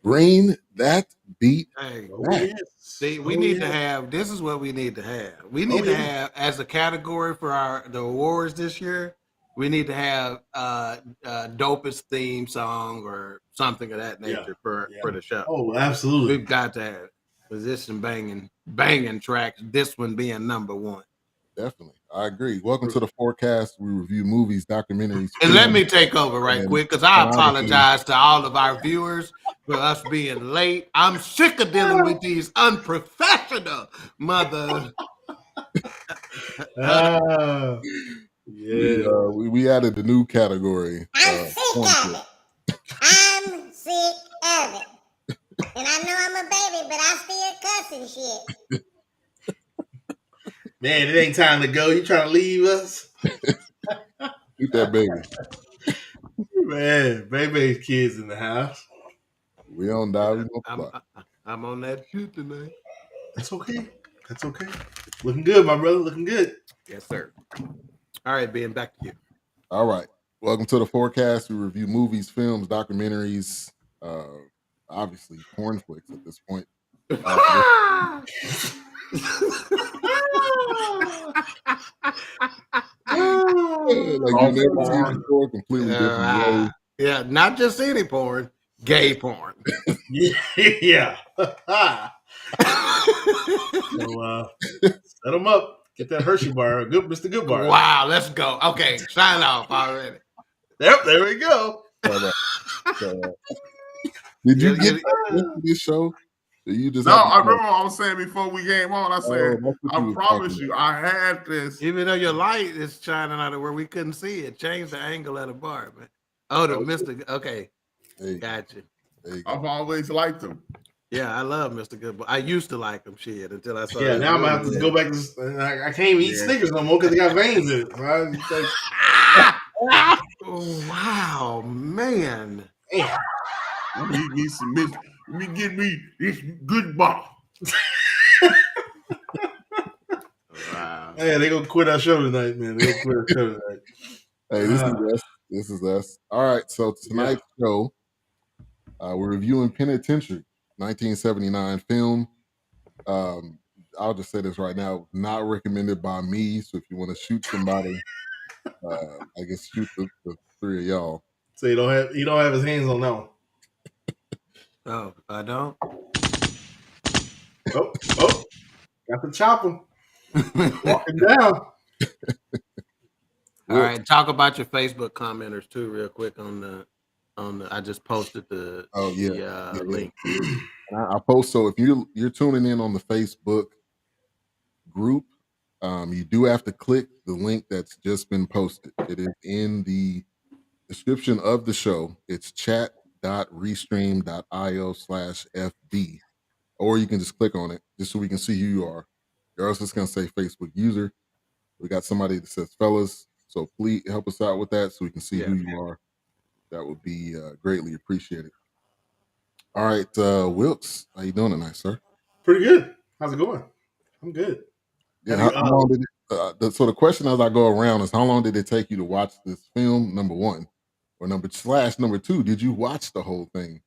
Bring that beat Hey, back. See, we need to have. This is what we need to have. We need to have as a category for the awards this year. We need to have dopest theme song or something of that nature for the show. Oh, absolutely. We've got to have position banging tracks. This one being number one. Definitely, I agree. Welcome to the Fourcast. We review movies, documentaries. And let me take over right quick because I apologize to all of our viewers for us being late. I'm sick of dealing with these unprofessional mother. We added a new category. I'm sick of it. I'm sick of it. And I know I'm a baby, but I still cussing shit. Man, it ain't time to go. You trying to leave us? Keep that baby. Man, baby's kids in the house. We don't die. I'm on that shoot tonight. That's okay. That's okay. Looking good, my brother. Looking good. Yes, sir. All right, Ben, back to you. All right. Welcome to the Fourcast. We review movies, films, documentaries, obviously porn flicks at this point. Like you never seen before, completely different way. Yeah, not just any porn, gay porn. Yeah. So set them up. Get that Hershey bar, good Mr. Good bar. Wow, let's go. Okay, sign off already. Yep, there we go. Did you get into this show? You just I remember what I was saying before we came on. I said, I promise you, I had this. Even though your light is shining out of where we couldn't see it, change the angle of the bar, man. Oh, the Mr. Okay, gotcha. I've always liked him. Yeah, I love Mr. Good. I used to like him, shit, until I saw. Yeah, now I'm gonna have to go back to. I can't even eat Snickers no more because they got veins in it. Oh, wow, man. Let me get some Let me get me this good bar. Wow. Hey, they gonna quit our show tonight, man. They gonna quit our show tonight. Hey, this is us. This is us. All right, so tonight's show, we're reviewing Penitentiary, 1979 film. I'll just say this right now, not recommended by me. So if you want to shoot somebody, I guess shoot the three of y'all. So he don't have his hands on that one. Oh, I don't. Oh, got to chop him. Walking down. All right, talk about your Facebook commenters too, real quick on the. I just posted the link. I post, so if you're tuning in on the Facebook group, you do have to click the link that's just been posted. It is in the description of the show. It's chat.restream.io/FB, or you can just click on it just so we can see who you are. Or else it's going to say Facebook user. We got somebody that says fellas, so please help us out with that so we can see who you are. That would be greatly appreciated. All right, Wilks, how you doing tonight, sir? Pretty good. How's it going? I'm good. Yeah. How long did so the question as I go around is, how long did it take you to watch this film? Number one, or number two, did you watch the whole thing?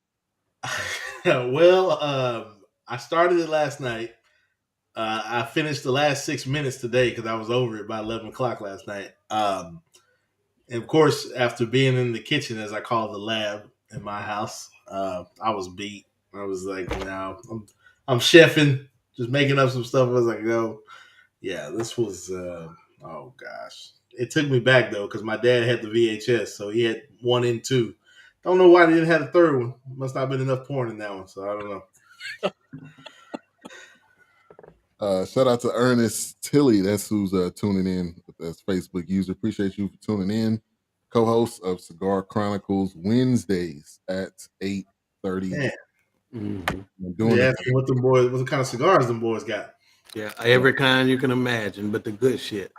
Well, I started it last night. I finished the last 6 minutes today because I was over it by 11 o'clock last night. And of course, after being in the kitchen, as I call the lab in my house, I was beat. I was like, no, I'm chefing, just making up some stuff. I was like, no, yeah, this was, oh gosh. It took me back though, because my dad had the VHS, so he had 1 and 2. Don't know why they didn't have a third one. Must not have been enough porn in that one, so I don't know. Shout out to Ernest Tilley. That's who's tuning in. That's Facebook user. Appreciate you for tuning in. Co-host of Cigar Chronicles Wednesdays at 8:30. Yeah, what kind of cigars them boys got? Yeah, every kind you can imagine, but the good shit.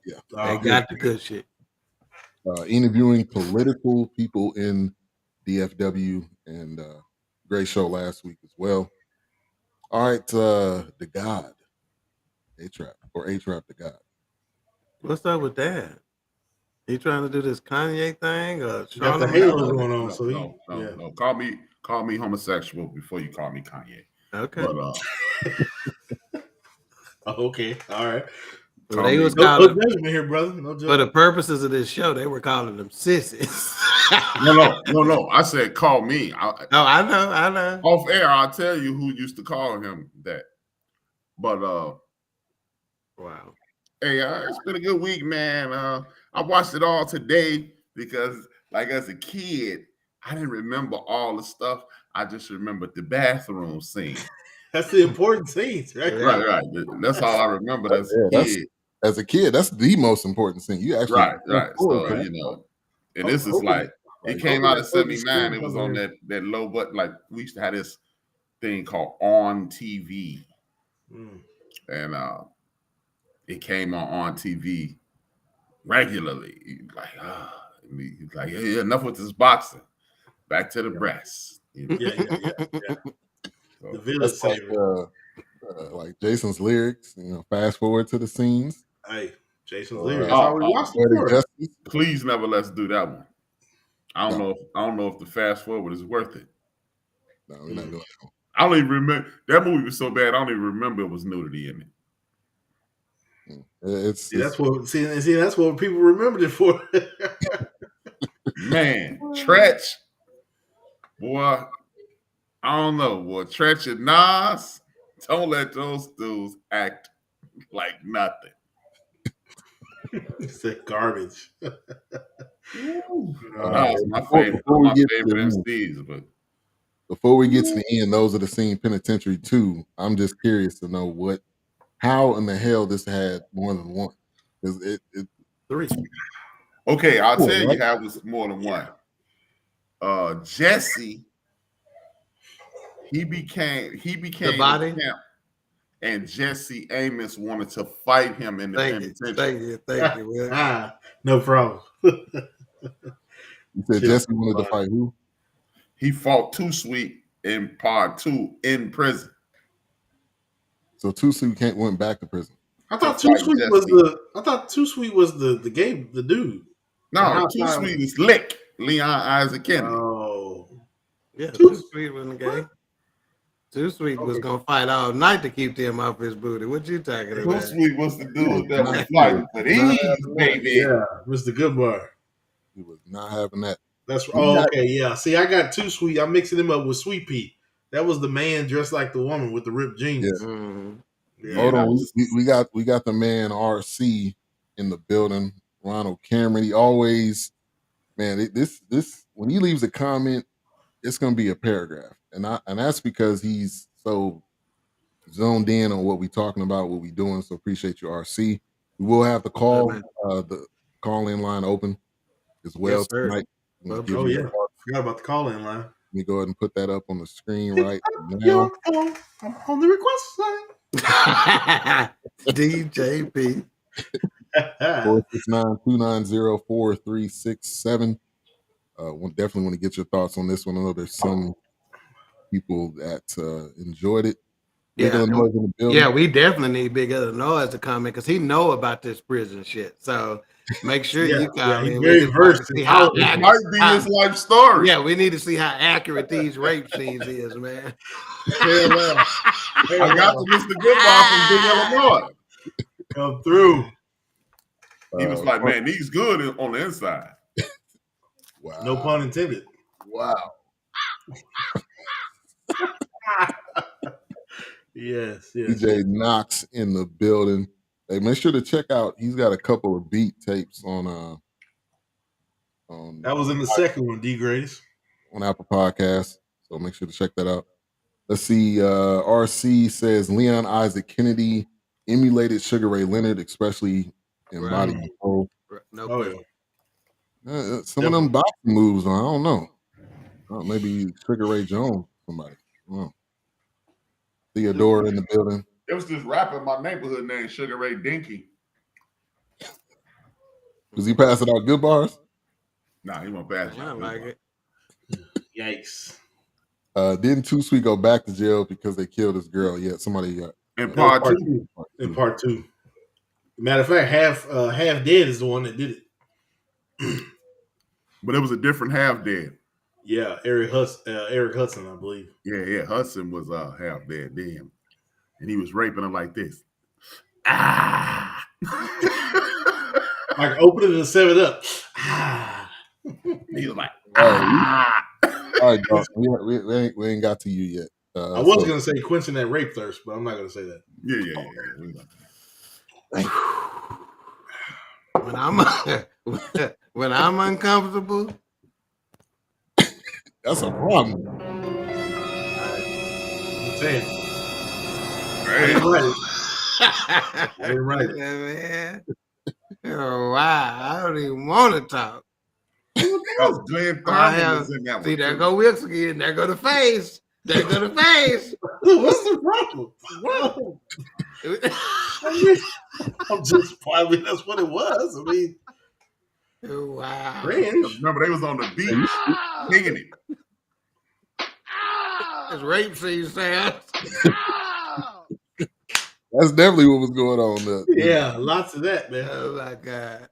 Yeah, they got the good shit. Interviewing political people in DFW, and great show last week as well. All right, the God, HRap, or HRap the God. What's up with that? He trying to do this Kanye thing, or got the halo going on? No, call me Call me homosexual before you call me Kanye. Okay. But okay, all right. Well, they was no calling judgment here, brother. No judgment. for the purposes of this show. They were calling them sissies. no. I said call me. I know. Off air, I'll tell you who used to call him that. But wow. Hey, it's been a good week, man. I watched it all today because, like, as a kid, I didn't remember all the stuff. I just remembered the bathroom scene. That's the important scenes, right? Right. That's all I remember as a kid. As a kid, that's the most important thing. You actually right. So and this is like it came out in '79. It was on that low button. Like we used to have this thing called On TV, and it came on TV regularly. He's like, yeah, enough with this boxing. Back to the breasts. Yeah. So, the village saver. Like Jason's lyrics, fast forward to the scenes. Hey, Jason's lyrics. That's how we watched it. Please never let's do that one. I don't know if the fast forward is worth it. No, we're not doing that. I don't even remember that movie was so bad. I don't even remember it was nudity in it. That's what people remembered it for. Man, Tretch, boy, I don't know, boy. Tretch and Nas, don't let those dudes act like nothing. It's that garbage. Nas, my favorite MCs, but before we get to the end, those are the scene Penitentiary 2. I'm just curious to know how in the hell this had more than one. Because it 3. Okay, I'll tell you how it was more than one. Jesse, he became the body, champ, and Jesse Amos wanted to fight him in the penitentiary. Thank you. Will. No problem. You said Jesse wanted to fight who? He fought Too Sweet in part 2 in prison. So Too Sweet went back to prison. I thought Too Sweet was the game, the dude. No, Too Sweet is Lick, Leon Isaac Kennedy. Oh. Yeah, Too Sweet wasn't gay. Too Sweet was gonna fight all night to keep them off his booty. What you talking about? Too Sweet was the dude that was fighting for these, baby. Yeah, Mr. Goodbar. He was not having that. Okay, yeah. See, I got Too Sweet. I'm mixing him up with Sweet Pea. That was the man dressed like the woman with the ripped jeans. Yeah. Mm-hmm. Yeah, hold on, we got the man RC in the building. Ronald Cameron. He always, man, this when he leaves a comment, it's gonna be a paragraph, and that's because he's so zoned in on what we're talking about, what we're doing. So appreciate you, RC. We will have the call-in line open as well tonight. Oh yeah, forgot about the call-in line. Let me go ahead and put that up on the screen right now. I'm on the request line. DJP. 469-290-4367. Definitely want to get your thoughts on this one. I know there's some people that enjoyed it. Big Illinois in the building. Yeah, we definitely need Big Illinois to comment because he know about this prison shit. So make sure you comment. He's very versed. It might be his life story. Yeah, we need to see how accurate these rape scenes is, man. I got to Mr. Goodbar from Big Illinois. Come through. He was like, man, these good on the inside. Wow. No pun intended. Wow. Yes. DJ Knox in the building. Hey, make sure to check out. He's got a couple of beat tapes on that was in the second one, D Grace. On Apple Podcasts. So make sure to check that out. Let's see. RC says Leon Isaac Kennedy emulated Sugar Ray Leonard, especially in body control. Some of them boxing moves, I don't know. Maybe Sugar Ray Jones, somebody. Theodore in the building. There was this rapper in my neighborhood named Sugar Ray Dinky. Was he passing out good bars? Nah, he won't pass. I like it. Yikes. Didn't Too Sweet go back to jail because they killed his girl? Yeah, somebody in part two. In part 2. Matter of fact, half dead is the one that did it. But it was a different half dead. Yeah, Eric Hudson, I believe. Yeah. Hudson was half dead then, and he was raping her like this. Ah. Like opening the 7-Up. Ah. He was like, ah. All right, Dawk. We ain't got to you yet. I was gonna say quenching that rape thirst, but I'm not gonna say that. Yeah. When I'm uncomfortable, that's a problem. I'm saying. Right. Yeah, man. Oh, wow, I don't even want to talk. Because Glenn Thurman was in that one. See, there go Wilks again. There go the face. There go the face. What's the problem? I'm just probably that's what it was. I mean, wow. Cringe. Remember, they was on the beach singing it. It's rape scene sounds. That's definitely what was going on there. Yeah, lots of that, man. Oh my God.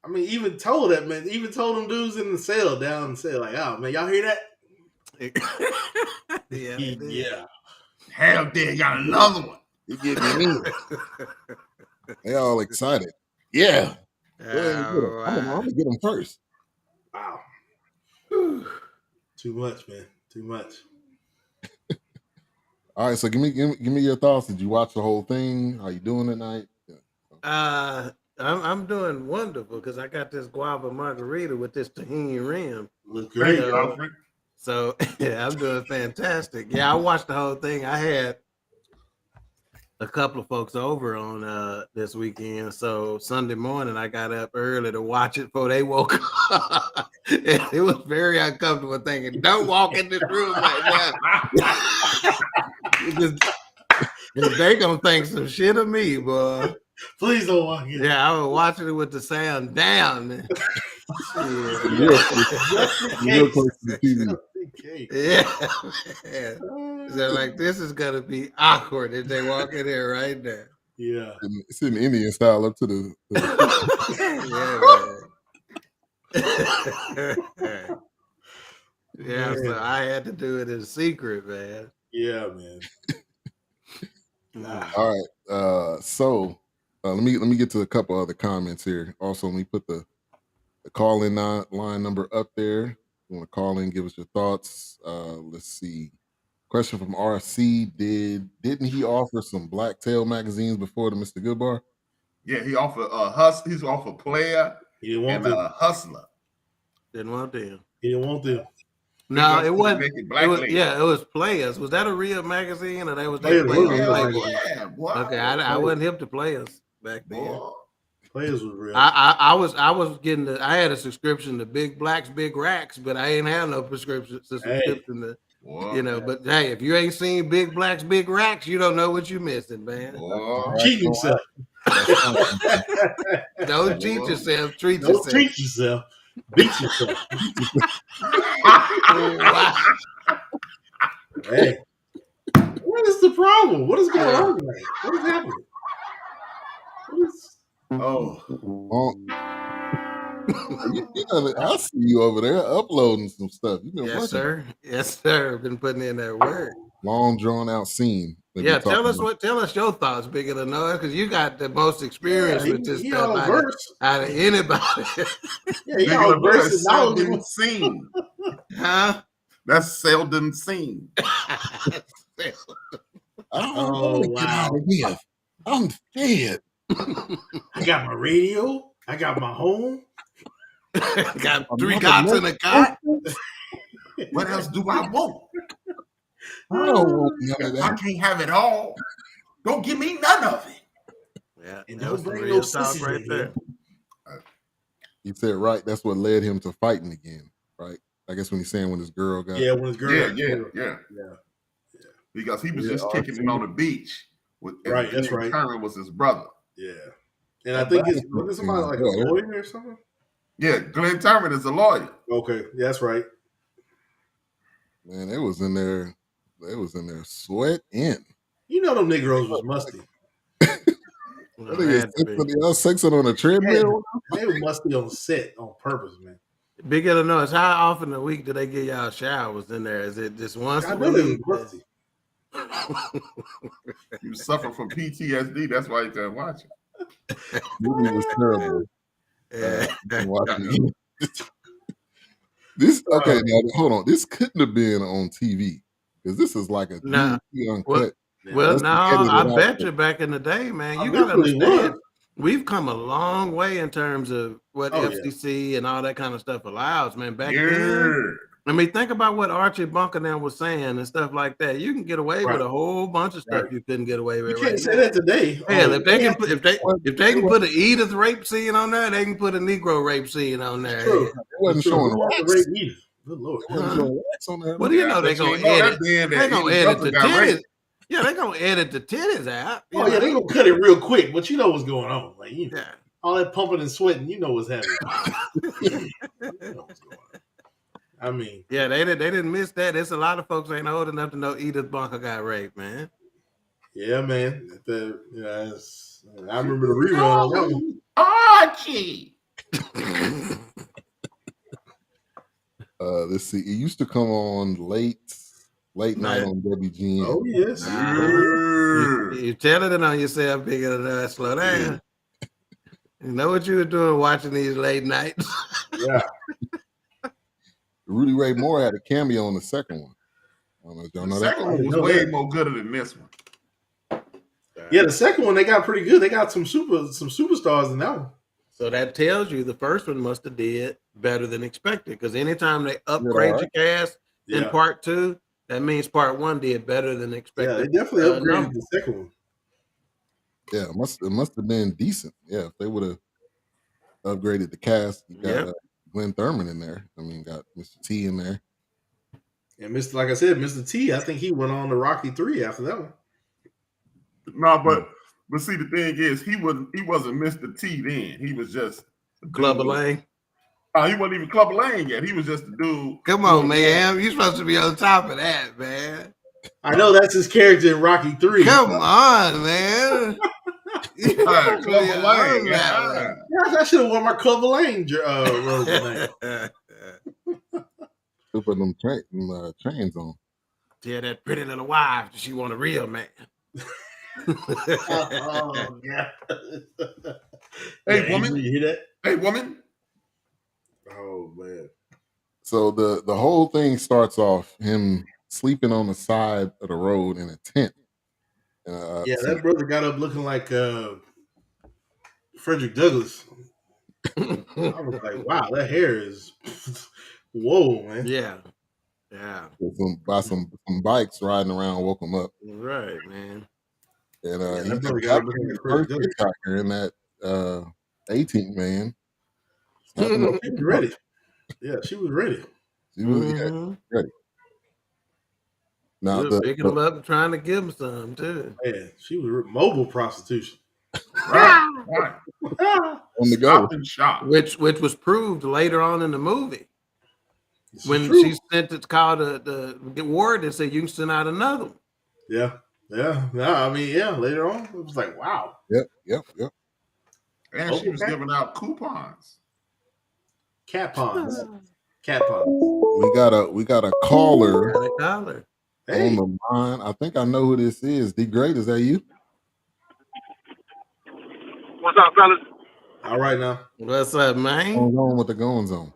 I mean, even told them dudes in the cell down in the cell, like, oh man, y'all hear that? Yeah. Hell, there got another one. You get me in. They all excited. Yeah. Oh, I'm gonna get them first. Wow. Too much, man. Too much. All right, so give me your thoughts. Did you watch the whole thing? How you doing tonight? I'm doing wonderful because I got this guava margarita with this tahini rim. Look great, Alfred. So yeah, I'm doing fantastic. Yeah, I watched the whole thing. I had a couple of folks over on this weekend. So Sunday morning I got up early to watch it before they woke up. It was very uncomfortable thinking, don't walk in this room right now. They gonna think some shit of me, boy. Please don't walk in. Yeah, I was watching it with the sound down. Real close to the TV. Yeah, so like this is gonna be awkward if they walk in here right now. Yeah, it's in Indian style up to the yeah, man. So I had to do it in secret, man. Yeah, man. All right, so let me get to a couple other comments here. Also, let me put the call-in line number up there. You want to call in, give us your thoughts. Let's see. Question from RC: Didn't he offer some Blacktail magazines before to Mr. Goodbar? Yeah, he offered he's offered Player and Hustler. Didn't want them. He didn't want them. No, it wasn't. It was Players. Was that a real magazine, or that was Players? Yeah, boy. Okay, I wasn't hip to Players back then. Boy. Players was real. I was getting I had a subscription to Big Blacks, Big Racks, but I ain't had no subscription to you know. But hey, if you ain't seen Big Blacks, Big Racks, you don't know what you're missing, man. Cheat yourself. Don't cheat yourself. Treat Don't yourself. treat yourself. Beat yourself. Wow. Hey, what is the problem? What is going on tonight? What is happening? I see you over there uploading some stuff. You've been Yes, sir. Yes, sir. Been putting in that work. Long drawn out scene. Yeah, tell us your thoughts, Bigger Than Noah, because you got the most experience with this stuff out of anybody. Yeah, you got a verse seldom seen. Huh? That's seldom seen. Oh wow! I'm fed. I got my radio. I got my home. Got 3 cots in a cot. What else do I want? I don't want none of that. I can't have it all. Don't give me none of it. Yeah, and that was don't bring real no talk sissies right in there. here. He said, right, that's what led him to fighting again, right? I guess when he's saying when his girl got... Yeah, when his girl Yeah. Because he was just kicking it on the beach. Right, that's right. Turner was his brother. Yeah. And I think wasn't somebody like a lawyer or something? Yeah, Glenn Turner is a lawyer. Okay, that's right. Man, they was in there sweating. You know them Negroes was musty. Y'all sexing on a treadmill? They were musty on set on purpose, man. Big Illinois, how often a week do they give y'all showers in there? Is it just once a I know they week? was rusty. You suffer from PTSD. That's why you can't watch it. Movie was terrible. Yeah. I'm watching it. This okay? Now hold on. This couldn't have been on TV because this is like a Nah. DVD uncut. Well, That's no, edited I out bet there. you back in the day, man, you I gotta really understand. was. We've come a long way in terms of what Oh, yeah. FCC and all that kind of stuff allows, man. Back Yeah. then, I mean, think about what Archie Bunker now was saying and stuff like that. You can get away with Right. a whole bunch of stuff Right. you couldn't get away with You right can't say now. that today. Hell, if they yeah. can put if they can put an Edith rape scene on there, they can put a Negro rape scene on there. True. It wasn't True. showing Who wants to racks. rape Edith? Good Lord. It wasn't showing racks on there. What do you Yeah, know? They but you gonna know that edit. then that They gonna Edith edit Johnson the got raped. titties. Yeah, they gonna edit the titties out. Oh, yeah, they gonna cut it real quick, but you know what's going on. Like, you know, Yeah. all that pumping and sweating, you know what's happening. You know what's going on. I mean, Yeah, they didn't miss that. There's a lot of folks ain't old enough to know Edith Bunker got raped, man. yeah, man. I remember the rerun on that one. Archie. Let's see. It used to come on late night on WGN. Oh, yes. You telling it on yourself, bigger than that. Slow down. You know what you were doing watching these late nights. Yeah. Rudy Ray Moore had a cameo on the second one. I don't know if y'all The know that. second one was way more gooder than this one. Yeah, the second one they got pretty good. They got some superstars in that one. So that tells you the first one must have did better than expected. Because anytime they upgrade your cast in part two, that means part one did better than expected. Yeah, they definitely upgraded the second one. Yeah, it must have been decent. Yeah, if they would have upgraded the cast, you got Glenn Thurman in there. I mean, got Mr. T in there. And like I said, Mr. T, I think he went on to Rocky 3 after that one. No, but see, the thing is, he wasn't Mr. T then. He was just Clubber Lang. He wasn't even Clubber Lang yet. He was just a dude. Come on, man. You're supposed to be on top of that, man. I know that's his character in Rocky 3. Come on, man. Clubber Lang. Yeah, I should have worn my Clubber Lang robe tonight. Put them chains on. Tell that pretty little wife she want a real man. Oh, yeah. Hey, woman. You hear that? Hey, woman. Oh, man. So the whole thing starts off him sleeping on the side of the road in a tent. That brother got up looking like Frederick Douglass. I was like, wow, that hair is whoa, man. Yeah. By some bikes riding around, woke him up. Right, man. And that brother he's got looking like first Frederick Douglass. hitchhiker in that 18, man. She was ready. Yeah, she was ready. She was ready. Now picking them up and trying to give them some too. Man, she was mobile prostitution. Right. On the go. Shop. Which was proved later on in the movie. When she sent it, called the ward and said you can send out another one. Yeah. I mean, later on, it was like, wow. Yep. And she was giving out coupons. Cat pawns. We got a caller on the line. I think I know who this is. D Great, is that you? What's up, fellas? All right now. What's up, man? What's going on with the goings on?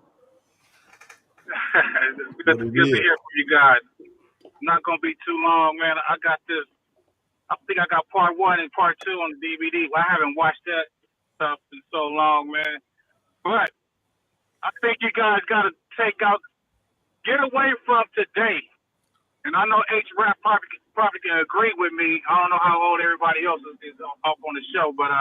Good to hear from you guys. Not gonna be too long, man. I got this. I think I got part 1 and part 2 on the DVD. I haven't watched that stuff in so long, man. But I think you guys got to get away from today. And I know HRap probably can agree with me. I don't know how old everybody else is up on the show, but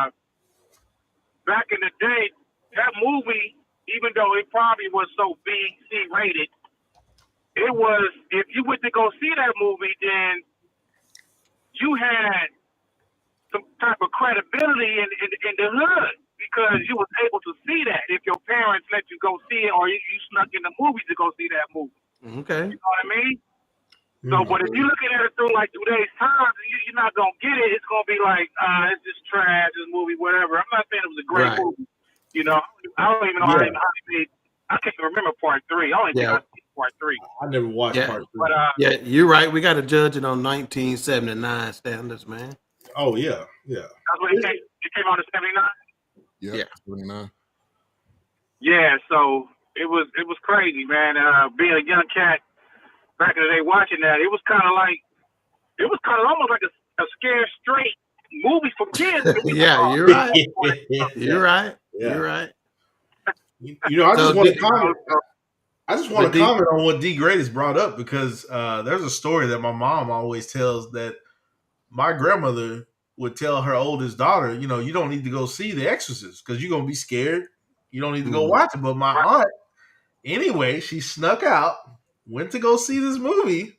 back in the day, that movie, even though it probably was so B-C rated, it was, if you went to go see that movie, then you had some type of credibility in the hood because you was able to see that if your parents let you go see it or you snuck in the movie to go see that movie. Okay. You know what I mean? So, but if you're looking at it through like today's times, you're not going to get it. It's going to be like, it's just trash, this movie, whatever. I'm not saying it was a great movie. You know, I don't even know how I can't remember part 3. I only think I seen part 3. I never watched part 3. But yeah, you're right. We got to judge it on 1979 standards, man. Oh yeah. That's when it came out in 79. Yeah, 79. Yeah, so it was crazy, man. Being a young cat back in the day watching that, it was kind of almost like a scared straight movie for kids. Yeah, you're right. You're right. Yeah. You're right. You know, I just want to comment. I just want to comment on what D. Greatest brought up because there's a story that my mom always tells that my grandmother would tell her oldest daughter, you know, you don't need to go see The Exorcist because you're going to be scared. You don't need to go watch it. But my aunt, anyway, she snuck out, went to go see this movie,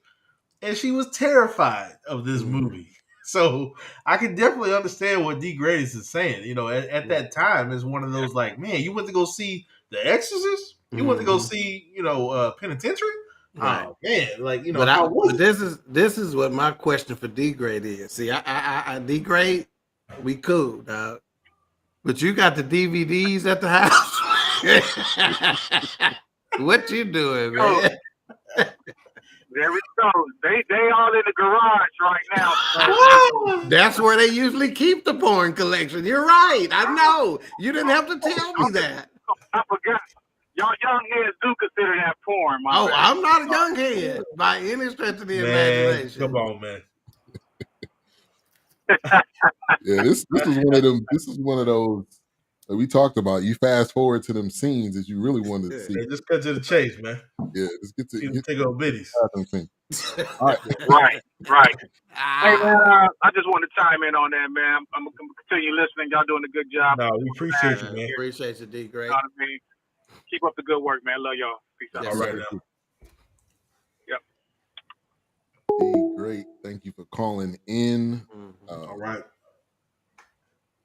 and she was terrified of this movie. So I can definitely understand what D. Greatest is saying. You know, at that time, it's one of those like, man, you went to go see The Exorcist? You went to go see, you know, Penitentiary? Right. Oh man, like, you know, but this is what my question for D grade is. See, I D grade, we cool, dog. But you got the DVDs at the house. What you doing, man? There we go. They all in the garage right now. That's where they usually keep the porn collection. You're right. I know. You didn't have to tell me that. I forgot. Y'all young heads do consider that porn, my man. I'm not a young head by any stretch of the imagination. Come on, man. Yeah, this is one of them. This is one of those that we talked about. You fast forward to them scenes that you really wanted to see. Hey, just cut to the chase, man. Yeah, just get to take on biddies. All right. Right. Hey man, I just want to chime in on that, man. I'm gonna continue listening. Y'all doing a good job. No, we appreciate you, man. Appreciate you, D. Great. You know what I mean? Keep up the good work, man. Love y'all. Peace out. All right now. Yep. D. Great. Thank you for calling in. All right.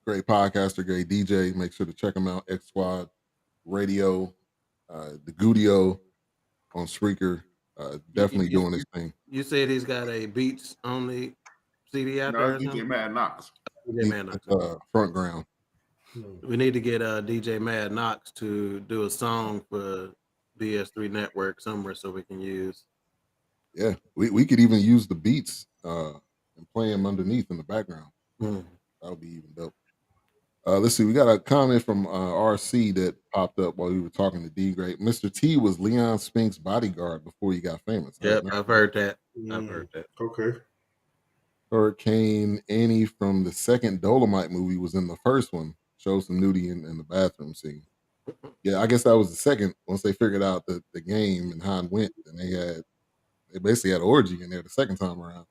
Great podcaster, great DJ. Make sure to check him out. X Squad Radio, the Gudio on Spreaker. Definitely doing his thing. You said he's got a Beats only CD out there. DJ Mad Knox. DJ Mad Knox. Front ground. We need to get DJ Mad Knox to do a song for BS3 Network somewhere so we can use. Yeah, we could even use the beats and play them underneath in the background. That would be even dope. Let's see. We got a comment from RC that popped up while we were talking to D. Great. Mr. T was Leon Spink's bodyguard before he got famous. Yep, I've heard that. I've heard that. Okay. Hurricane Annie from the second Dolomite movie was in the first one. Showed some nudity in the bathroom scene. Yeah, I guess that was the second. Once they figured out the game and how it went, and they basically had an orgy in there the second time around.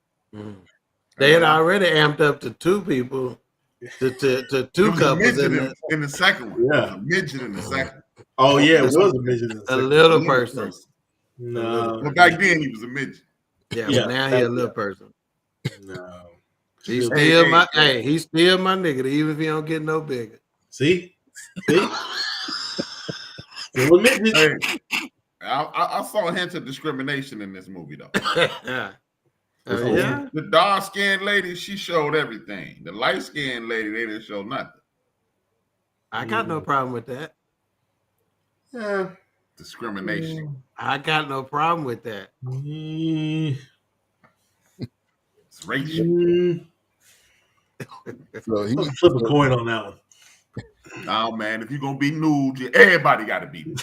They had already amped up to two people. To two couples in the second one. Yeah, a midget in the second. Oh yeah, it was a midget. In the a little person. No, well, back then he was a midget. Yeah, but now he's a little person. No, he's still my he's still my nigga, even if he don't get no bigger. See, still a midget. Hey, I saw a hint of discrimination in this movie though. Yeah. The dark-skinned lady, she showed everything. The light-skinned lady, they didn't show nothing. I got no problem with that. Yeah. Discrimination. I got no problem with that. It's racial. So Let's flip a coin on that one. Oh man, if you're gonna be nude, everybody gotta be nude.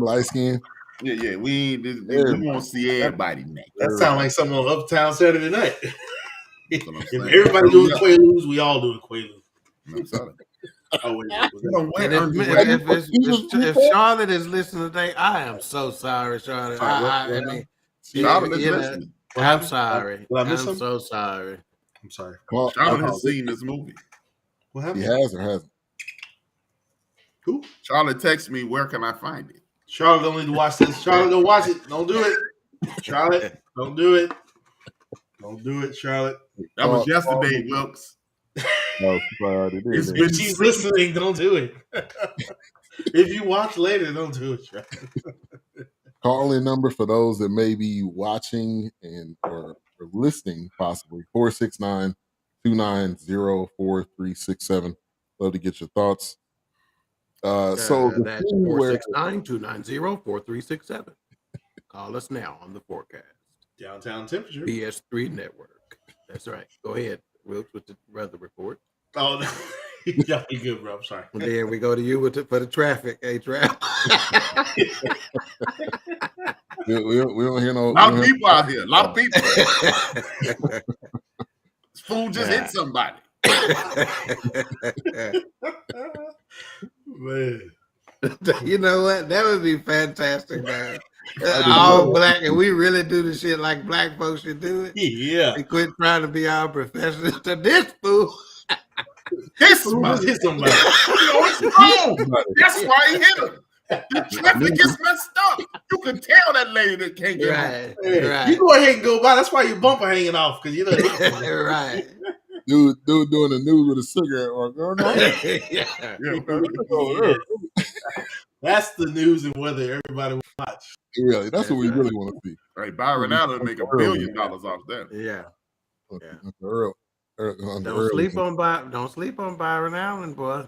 Light skin. Yeah. We want to see everybody naked. That sounds like something on Uptown Saturday Night. If everybody doing Quaaludes, we all doing Quaaludes. If Charlotte is listening today, I am so sorry, Charlotte. I mean, Charlotte is listening. I'm sorry. I'm so sorry. I'm sorry. Charlotte has seen this movie. What happened? He has or hasn't? Who? Charlotte texted me, where can I find it? Charlotte don't need to watch this. Charlotte, don't watch it. Don't do it. Charlotte, don't do it. Don't do it, Charlotte. That was yesterday, Wilks. No, she already did. If she's listening, don't do it. If you watch later, don't do it, Charlotte. Call-in number for those that may watching or listening, possibly 469-290-4367. 4367. Love to get your thoughts. So the that's scene where 469-290-4367. Call us now on the Fourcast. Downtown Temperature. PS3 Network. That's right. Go ahead, Wilks, with the weather report. Oh, yeah, you good, bro. I'm sorry. And then we go to you for the traffic, HRap. we don't hear no. A lot of people out here. A lot of people. This fool just hit somebody. Man. You know what? That would be fantastic, man. All black, and we really do the shit like black folks should do it. Yeah. And quit trying to be our professionals. To this fool. This Fool just hit somebody. it's wrong. That's why he hit him. The traffic is messed up. You can tell that lady that can't get Right. Hey, Right. You go ahead and go by. That's why your bumper hanging off, because you know. Right. Dude doing the news with a cigarette or going on. Yeah. That's the news and weather everybody will watch. Really, that's what we really want to see. Right, Byron Allen would make $1 billion off that. Yeah. Don't Don't sleep on Byron Allen, boy.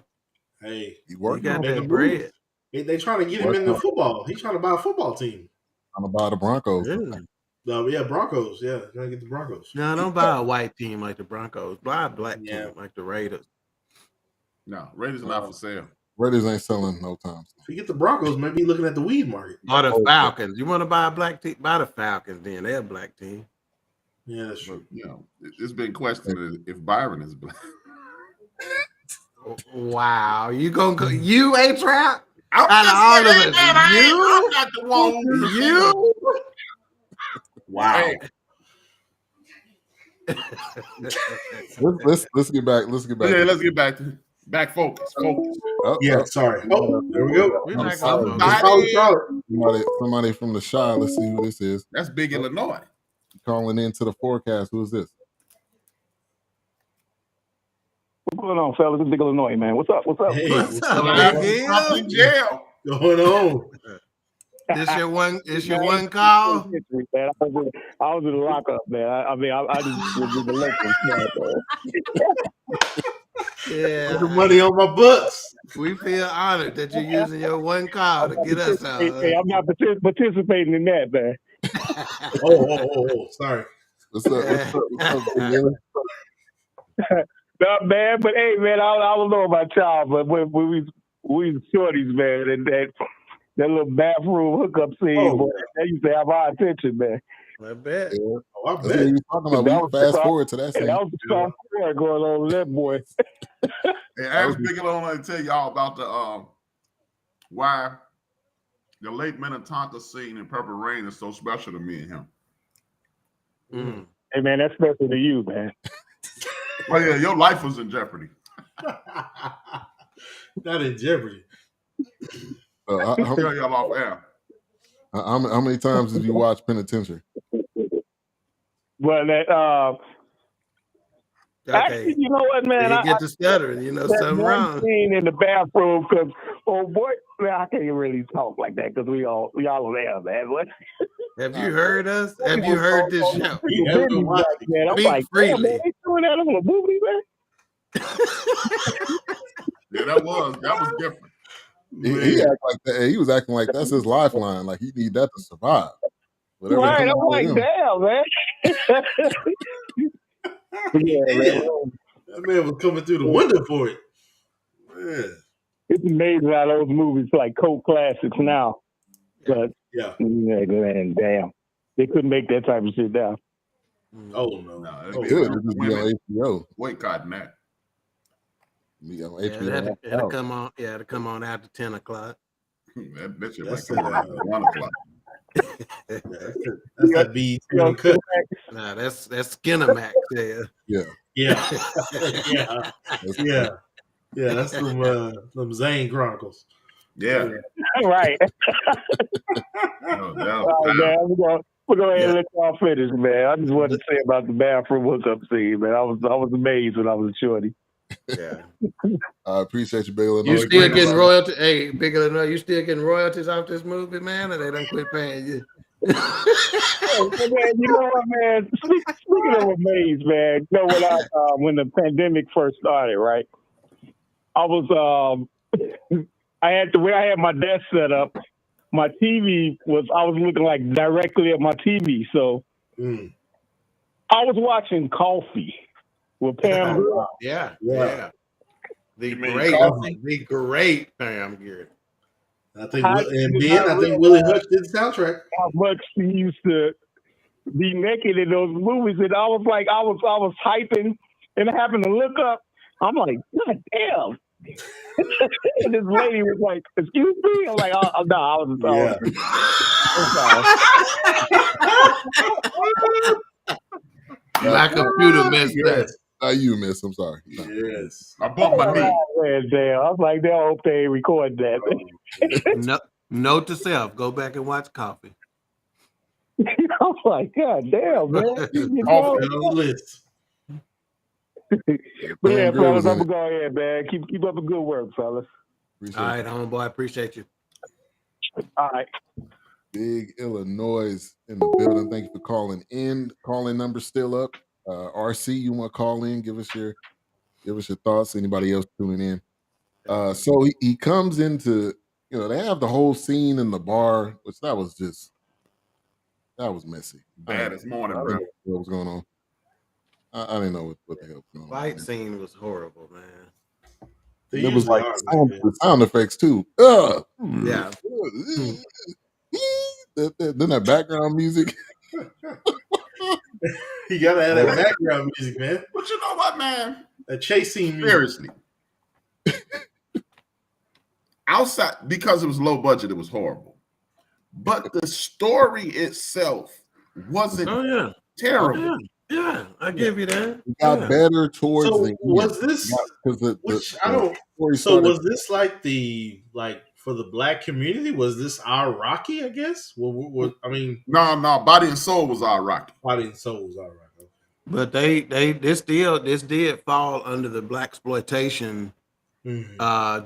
Hey, he You got that bread. They trying to get him into football. He's trying to buy a football team. I'm about the Broncos. Yeah, Broncos. Yeah, trying to get the Broncos. No, don't buy a white team like the Broncos. Buy a black team like the Raiders. No, Raiders are not for sale. Raiders ain't selling no time. If you get the Broncos, maybe looking at the weed market. Or the Falcons. You want to buy a black team? Buy the Falcons then. They're a black team. Yeah, that's true. But, you know, it's been questioned if Byron is black. Wow. You gonna go? You HRap? I'm Out of all of us, I'm not the one who you? Wow. Let's get back. Let's get back. Yeah, let's get back to focus. Focus. Yeah, sorry. Oh, there we go. We're not sorry. gonna Somebody from the Shy. Let's see who this is. That's big Illinois. Calling into the Fourcast. Who is this? What's going on, fellas? This is Big Illinois, man. What's up? Hey, What's up, I'm in jail. going on? This your one call? Man, I was in the lockup, man. I just was in the local. Yeah. Put the money on my books. We feel honored that you're using your one call to get us out. Hey, I'm not participating in that, man. Oh, sorry. What's up? Big Not bad, but hey, man, I don't know about y'all, but when we was shorties, man, and that little bathroom hookup scene, boy, that used to have our attention, man. I bet. Yeah. Oh, I That's what you talking about. We fast forward to that scene. That was a strong story going on with that boy. And ask Big Illinois to tell y'all about the why the late Minnetonka scene in Purple Rain is so special to me and him. Mm. Hey, man, that's special to you, man. Well, yeah, your life was in jeopardy. Not in jeopardy. How Tell y'all off air. how many times did you watch Penitentiary? Well, actually, you know what, man? You get to stuttering. You know something wrong. Scene in the bathroom, because boy, man, I can't really talk like that because we all are there, man. What? Have you heard us? Have you heard this show? Man, I'm Speak like, freely. man, they doing that on a movie, man. Yeah, that was different. He acted like that. He was acting like that's his lifeline. Like he need that to survive. Whatever Right, come I'm out like, with him. damn, man. That man was coming through the window for it. Yeah. It's amazing how those movies like cult classics now. But Yeah. man, damn, they couldn't make that type of shit now. Oh no. No, Oh, it'd be Good. This is on HBO. boycotting that. Be on Yeah, HBO. it'll come on. Yeah, it'll come on after 10 o'clock. That bitch That's might come on at 1 o'clock. That's that beat cut. Nah, that's Skinamax there. Yeah. Yeah. Yeah. That's some Zane Chronicles. Yeah. Right. No, All right, man, we're going ahead and let y'all finish, man. I just wanted to say about the bathroom hookup scene, man. I was amazed when I was a shorty. Yeah. I appreciate you, Big Illinois. You still getting royalty? Hey, Big Illinois, you still getting royalties off this movie, man? Or they done quit paying you? Hey, man, you know what, man? Speaking of amazed, man, you know when the pandemic first started, right? I was the way I had my desk set up, my TV I was looking like directly at my TV. So I was watching Coffee with Pam Grier. Yeah. The great Pam Grier. I think Willie Hutch did the soundtrack. How much he used to be naked in those movies, and I was like, I was hyping, and I happened to look up. I'm like, God damn! And this lady was like, "Excuse me." I'm like, "Oh no, I was." My computer missed that. You missed. I'm sorry. Yes, I bumped my knee. Damn! I was like, "They hope they record that." Note to self: go back and watch Coffee. I'm like, God damn, man. Coffee on the list. But yeah, fellas, I'm gonna go ahead, man. Keep up the good work, fellas. All right, homeboy, I appreciate you. All right. Big Illinois in the building. Thank you for calling in. Calling number still up. RC, you want to call in? Give us your thoughts. Anybody else tuning in? So he comes into, they have the whole scene in the bar, which that was messy. Bad as morning, bro. What was going on? I didn't know what the hell was going on. Fight scene was horrible, man. It was like sound effects too. Yeah. Then that background music. You gotta have that background music, man. But you know what, man? A chasing music. Seriously. Outside, because it was low budget, it was horrible. But the story itself wasn't terrible. Yeah, I give you that. It got better towards the end. Was this? Was this like for the black community? Was this our Rocky? I guess. No. Body and Soul was our Rocky. Body and Soul was our Rocky. But this did fall under the blaxploitation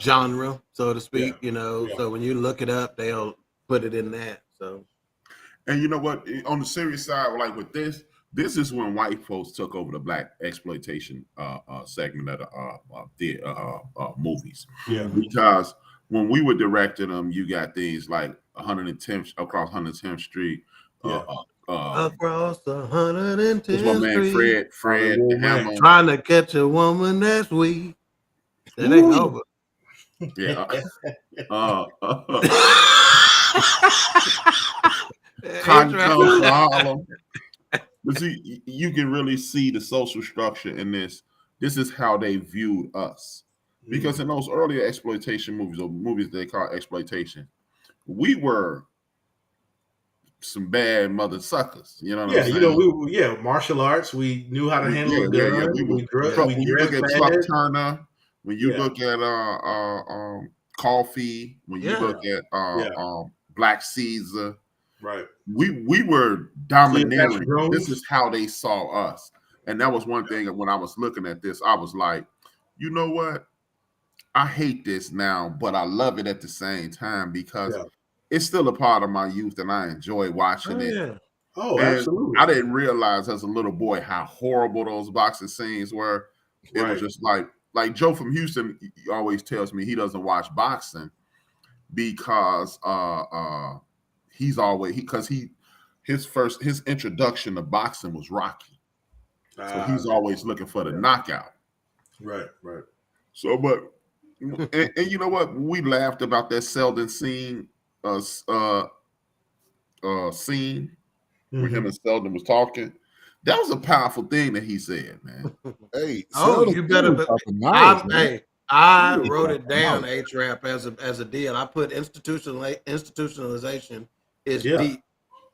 genre, so to speak. So when you look it up, they'll put it in that. So, and you know what? On the serious side, like with this is when white folks took over the black exploitation segment of the movies. Yeah, because when we were directing them, you got things like 110th across 110th Street. Across 110th Street. My man Fred Hammer. Trying to catch a woman that's weak. That ain't over. Yeah. Harlem. But see, you can really see the social structure in this. This is how they viewed us. Because in those earlier exploitation movies, or movies they call exploitation, we were some bad mother suckers. You know what I'm saying? Martial arts. We knew how to handle a gun. When you look at Chuck Turner, when you look at Coffee, when you look at Black Caesar, right? We were domineering. This is how they saw us, and that was one thing. When I was looking at this, I was like, you know what? I hate this now, but I love it at the same time because it's still a part of my youth, and I enjoy watching it. Yeah. Oh, and absolutely. I didn't realize as a little boy how horrible those boxing scenes were. It was just like Joe from Houston always tells me he doesn't watch boxing because his introduction to boxing was Rocky. So he's always looking for the knockout. Right. So, but and you know what? We laughed about that Selden scene when him and Selden was talking. That was a powerful thing that he said, man. Hey, you better. I wrote it down, HRap, as a deal. I put institutionalization is deep.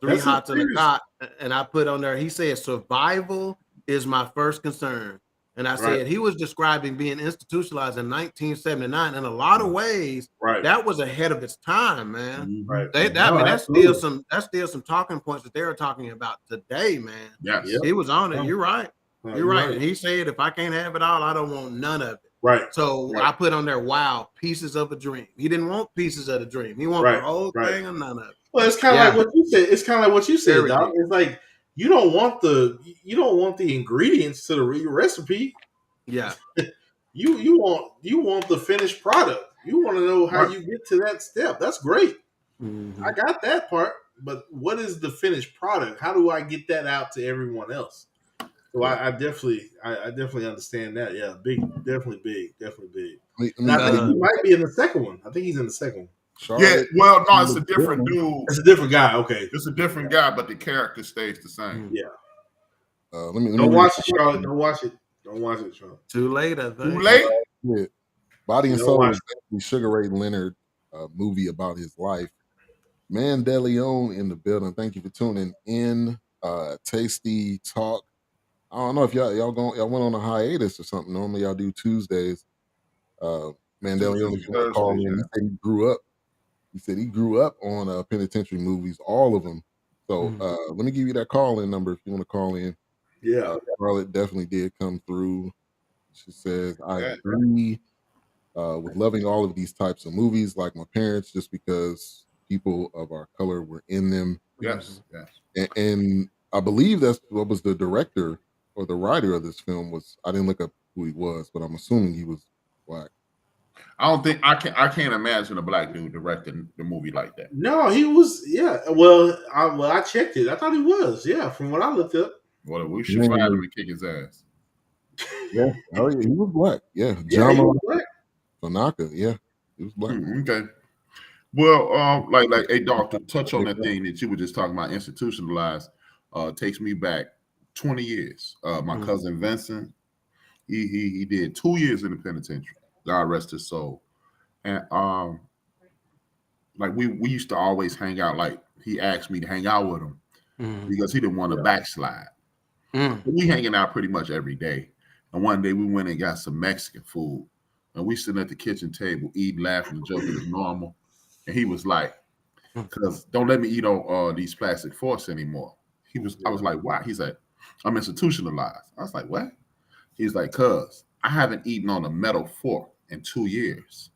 3 hots in a cot, and I put on there. He said survival is my first concern. And I said he was describing being institutionalized in 1979. In a lot of ways, that was ahead of its time, man. Right. That's still some talking points that they were talking about today, man. Yes. He was on it. You're right. You're right. And he said, if I can't have it all, I don't want none of it. Right. So I put on there, wow, pieces of a dream. He didn't want pieces of the dream. He wanted the whole thing or none of it. Well, it's kind of like what you said. It's kind of like what you said, Doc. It's like you don't want the ingredients to the recipe. Yeah. You want the finished product. You want to know how you get to that step. That's great. Mm-hmm. I got that part. But what is the finished product? How do I get that out to everyone else? So I definitely understand that. Yeah, definitely big. And I think he might be in the second one. I think he's in the second one. Charlotte, well, no, it's a different dude. It's a different guy. Okay, it's a different guy, but the character stays the same. Yeah. Let me Don't watch it, Charlotte. Don't watch it. Don't watch it, Charlotte. Too late, I think. Too late. Yeah. Body and Soul is the Sugar Ray Leonard movie about his life. Man DeLeon in the building. Thank you for tuning in. Tasty Talk. I don't know if y'all went on a hiatus or something. Normally y'all do Tuesdays. Man DeLeon, if you want to call in, he said he grew up. He said he grew up on Penitentiary movies, all of them. So let me give you that call-in number if you want to call in. Yeah. Charlotte definitely did come through. She says, I agree with loving all of these types of movies like my parents just because people of our color were in them. Yes. And I believe that's what was the director or the writer of this film was. I didn't look up who he was, but I'm assuming he was black. I don't think I can't imagine a black dude directing the movie like that. No, he was. Yeah. Well, I checked it. I thought he was. Yeah, from what I looked up. Well, we should find him and kick his ass. Yeah. Oh, yeah, he was black. Yeah. Yeah, he was black. Tanaka. Yeah, he was black. Okay. Well, like a Dawk, to touch on that thing that you were just talking about, institutionalized, takes me back 20 years. My cousin Vincent, he did 2 years in the penitentiary. God rest his soul. And like we used to always hang out. Like he asked me to hang out with him because he didn't want to backslide. We hanging out pretty much every day. And one day we went and got some Mexican food, and we sitting at the kitchen table eating, laughing, and joking as normal. And he was like, "Cause don't let me eat on these plastic forks anymore." I was like, "Why?" He's like, "I'm institutionalized." I was like, "What?" He's like, "Cause I haven't eaten on a metal fork in 2 years."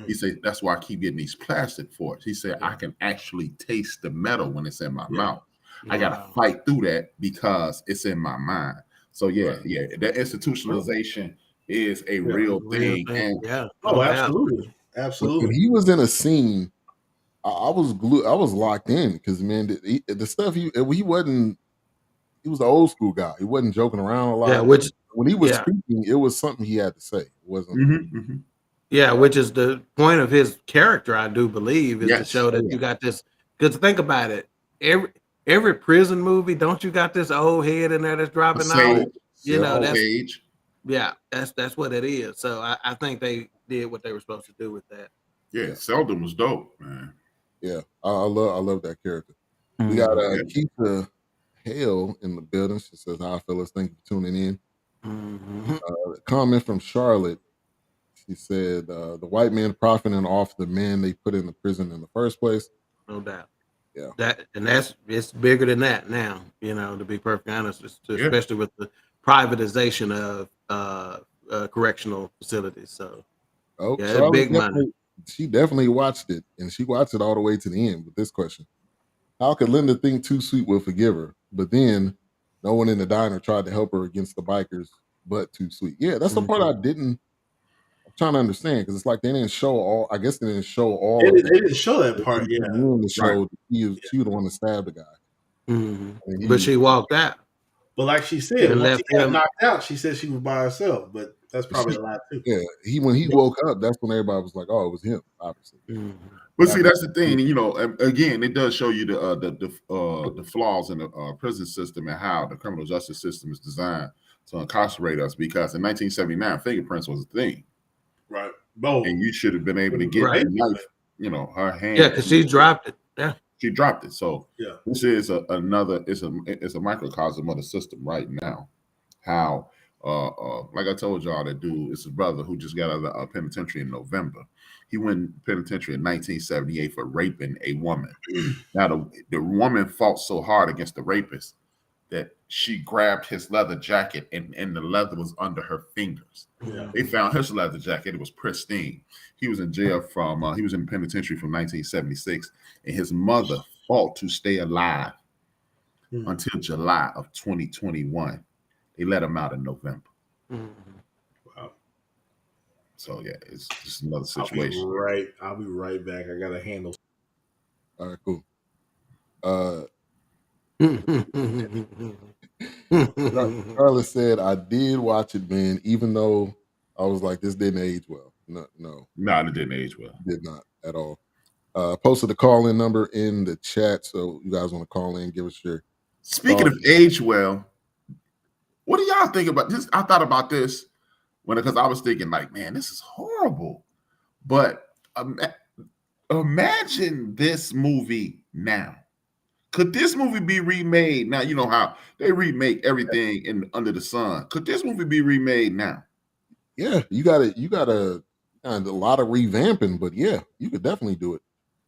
He said, "That's why I keep getting these plastic forks." He said, "I can actually taste the metal when it's in my mouth. I gotta fight through that because it's in my mind." So that institutionalization is a real thing. And absolutely. When he was in a scene, I was glued. I was locked in because man, the stuff he wasn't. He was an old school guy. He wasn't joking around a lot. Yeah, which when he was speaking, it was something he had to say. It wasn't. Yeah, which is the point of his character, I do believe, is to show that you got this. Because think about it, every prison movie, don't you got this old head in there that's dropping out? You know, that's age. Yeah, that's what it is. So I think they did what they were supposed to do with that. Yeah, Seldom was dope, man. Yeah, I love that character. We got Keisha Hale in the building. She says, "Hi, fellas. Thank you for tuning in." Comment from Charlotte. She said, "The white man profiting off the men they put in the prison in the first place." No doubt. Yeah, it's bigger than that now. You know, to be perfectly honest, especially with the privatization of correctional facilities. So, big money. She definitely watched it, and she watched it all the way to the end with this question: how could Linda think Too Sweet will forgive her, but then no one in the diner tried to help her against the bikers but Too Sweet? Yeah, that's the part I'm trying to understand, because it's like they didn't show all. I guess they didn't show all. They didn't show that part. Yeah, the show she was the one that stabbed the guy. But she walked out. But like she said, when she got knocked out, she said she was by herself. But that's probably a lot too. Yeah, when he woke up, that's when everybody was like, "Oh, it was him," obviously. But see, that's the thing. You know, again, it does show you the flaws in the prison system and how the criminal justice system is designed to incarcerate us. Because in 1979, fingerprints was a thing, right? And you should have been able to get that knife. You know, her hand. Yeah, because she dropped it. Yeah. She dropped it. So this is it's a microcosm of the system right now. How like I told y'all, that dude is a brother who just got out of the penitentiary in November. He went penitentiary in 1978 for raping a woman. Now the woman fought so hard against the rapist that she grabbed his leather jacket and the leather was under her fingers. They found his leather jacket. It was pristine. He was in jail he was in penitentiary from 1976, and his mother fought to stay alive until July of 2021. They let him out in November. Wow. So yeah, it's just another situation. I'll be right back. I got to handle. All right, cool. Carla said, I did watch it, man, even though I was like, this didn't age well. No, it didn't age well. Did not at all. Posted the call-in number in the chat, so you guys want to call in, give us your. Speaking of age well, what do y'all think about this? I thought about this because I was thinking, like, man, this is horrible. But imagine this movie now. Could this movie be remade now? You know how they remake everything under the sun. Could this movie be remade now? Yeah, you got a lot of revamping, but yeah, you could definitely do it.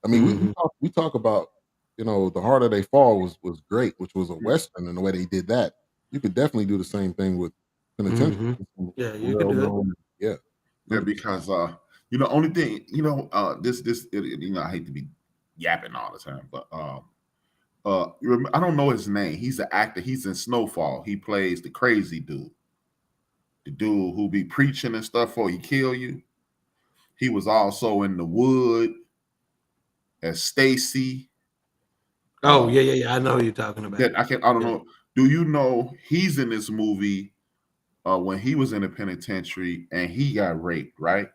I mean, we talk about, The Harder They Fall was great, which was a Western, and the way they did that, you could definitely do the same thing with Penitentiary. Yeah, you could do it. Yeah, because only thing, I hate to be yapping all the time, but I don't know his name. He's an actor. He's in Snowfall. He plays the crazy dude. The dude who be preaching and stuff before he kill you. He was also in The Wood as Stacy. Oh, yeah. I know who you're talking about. I don't know. Do you know he's in this movie when he was in the penitentiary and he got raped, right?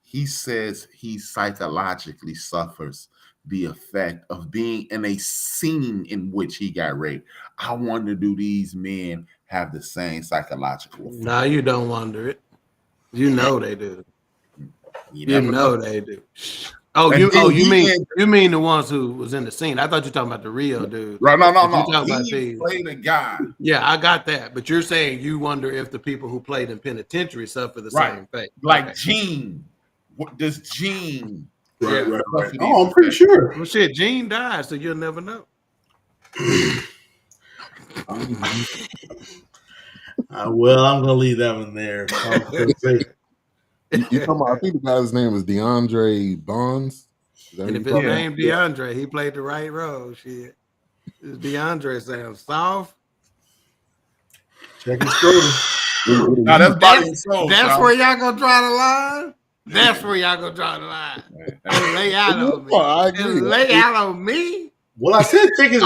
He says he psychologically suffers the effect of being in a scene in which he got raped. I wonder, do these men have the same psychological effect? No, you don't wonder it. You know they do. You know they do. Oh, you mean the ones who was in the scene? I thought you were talking about the real dude. Right? No. He played a guy. Yeah, I got that. But you're saying you wonder if the people who played in Penitentiary suffer the same fate. Like Gene. What does Gene? Right. Oh, I'm pretty sure. Well, shit, Gene died, so you'll never know. Well, I'm gonna leave that one there. You talking about, I think the guy's name was DeAndre Bonds. And if his name DeAndre, he played the right role. Shit, this DeAndre sounds soft. Check his shoulder. Now that's body and soul. That's where y'all gonna draw the line. That's where y'all gonna draw the line. And lay out on me. I agree. And lay out on me. Well, I said check his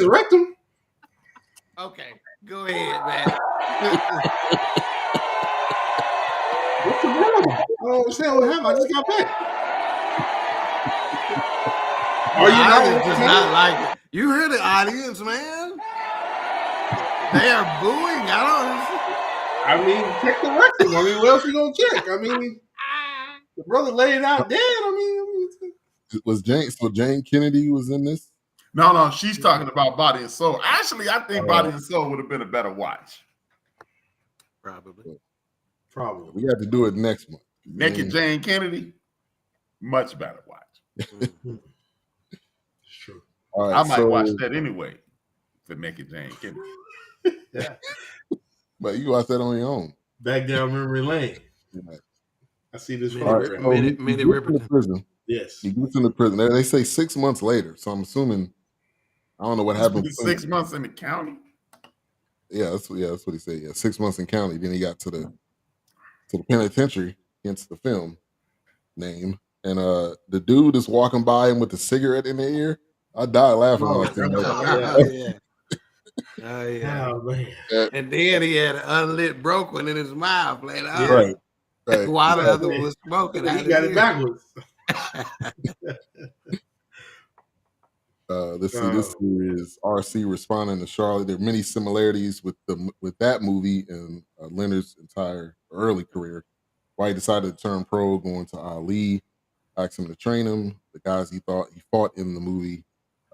rectum. Okay, go ahead, man. What's the problem? I don't understand what happened. I just got back. Are you not like it? You hear the audience, man? They are booing. I mean, check the rectum. I mean, what else you gonna check? I mean, the brother laid it out dead. Was Jane Kennedy was in this? No, she's talking about Body and Soul. Actually, I think Body and Soul would have been a better watch. Probably. We got to do it next month. Naked Jane Kennedy, much better watch. It's true. All right, I might watch that anyway for Naked Jane Kennedy. Yeah. But you watch that on your own. Back down memory lane. Yeah. I see this in prison. Yes. He gets in the prison. They say 6 months later. So I'm assuming, I don't know what happened. 6 months in the county? Yeah, that's what he said. Yeah, 6 months in county. Then he got to the penitentiary, hence the film name. And the dude is walking by him with a cigarette in their ear. I died laughing. Oh yeah. Oh man. And then he had an unlit broke one in his mouth. Like, right. While the other was smoking. He got it backwards. This is RC responding to Charlotte. There are many similarities with that movie and Leonard's entire early career. Why he decided to turn pro, going to Ali, asked him to train him, the guys he thought he fought in the movie,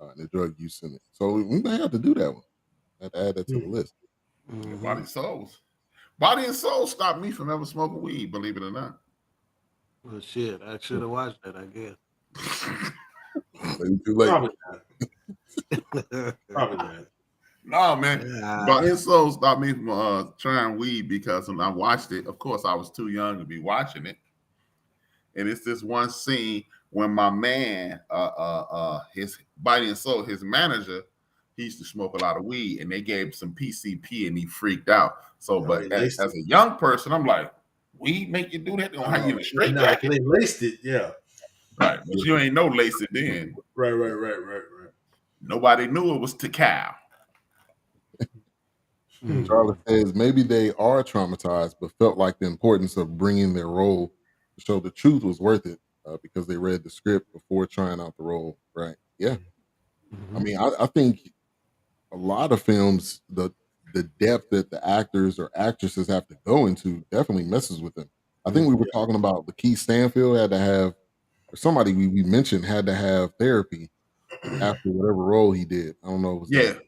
and the drug use in it. So we may have to do that one. I have to add that to the list. Body and Soul stopped me from ever smoking weed, believe it or not. Well, shit, I should have watched that, I guess. Too late. Probably not. No, man. Body and Soul stopped me from trying weed because when I watched it, of course, I was too young to be watching it. And it's this one scene when my man, his Body and Soul, his manager, he used to smoke a lot of weed, and they gave him some PCP, and he freaked out. So, but as a young person, I'm like, weed make you do that? They gonna have you in a straight No, jacket. they laced it. Yeah. Right, but you ain't no lace it then. Right. Nobody knew it was Tikal. Charlotte says maybe they are traumatized, but felt like the importance of bringing their role to show the truth was worth it because they read the script before trying out the role. Right? Yeah. I mean, I think a lot of films, the depth that the actors or actresses have to go into definitely messes with them. I think we were talking about Lakeith Stanfield had to have, or somebody we mentioned had to have therapy after whatever role he did. I don't know. It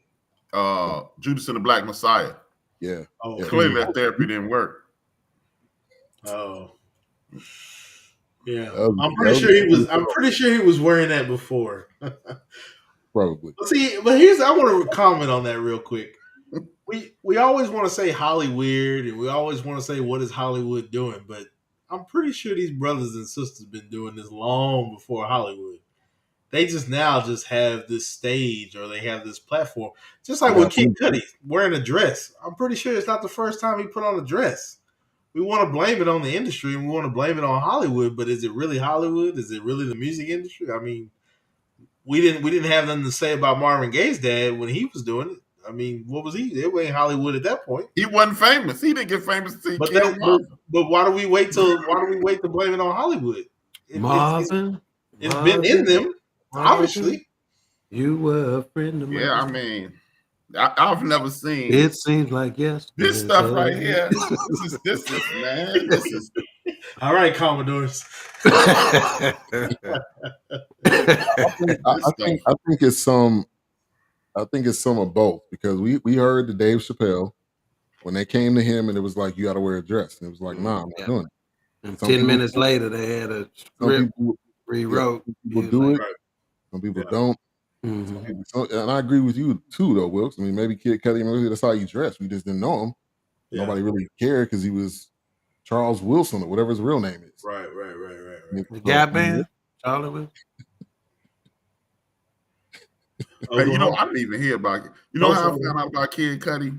was Judas and the Black Messiah. Yeah. Clearly that therapy didn't work. Oh. Yeah. I'm pretty sure he was wearing that before. Probably. But I want to comment on that real quick. We always want to say Hollywood, and we always want to say what is Hollywood doing, but I'm pretty sure these brothers and sisters been doing this long before Hollywood. They just have this stage, or they have this platform. Just like with Kid Cudi wearing a dress. I'm pretty sure it's not the first time he put on a dress. We want to blame it on the industry, and we want to blame it on Hollywood, but is it really Hollywood? Is it really the music industry? I mean, we didn't have nothing to say about Marvin Gaye's dad when he was doing it. I mean, what was he? It wasn't Hollywood at that point. He wasn't famous. He didn't get famous until he killed Marvin. But why do we wait to blame it on Hollywood? Marvin, it's been in them, obviously. You were a friend of mine. Yeah, I mean, I've never seen. It seems like yes. This stuff right here. This is man. This is. All right, Commodores. I think it's some. I think it's some of both, because we heard the Dave Chappelle when they came to him and it was like, you got to wear a dress, and it was like, nah, I'm not doing it. And 10 minutes later, they had a script rewrote. Some people do it. Some people don't. And I agree with you too, though, Wilks. I mean, maybe Kid Cudi, maybe that's how you dress. We just didn't know him. Yeah. Nobody really cared because he was Charles Wilson or whatever his real name is. Right. The Gap Band, Charlie Wilson. Hey, I didn't even hear about it. You know how I found out about Kid Cudi?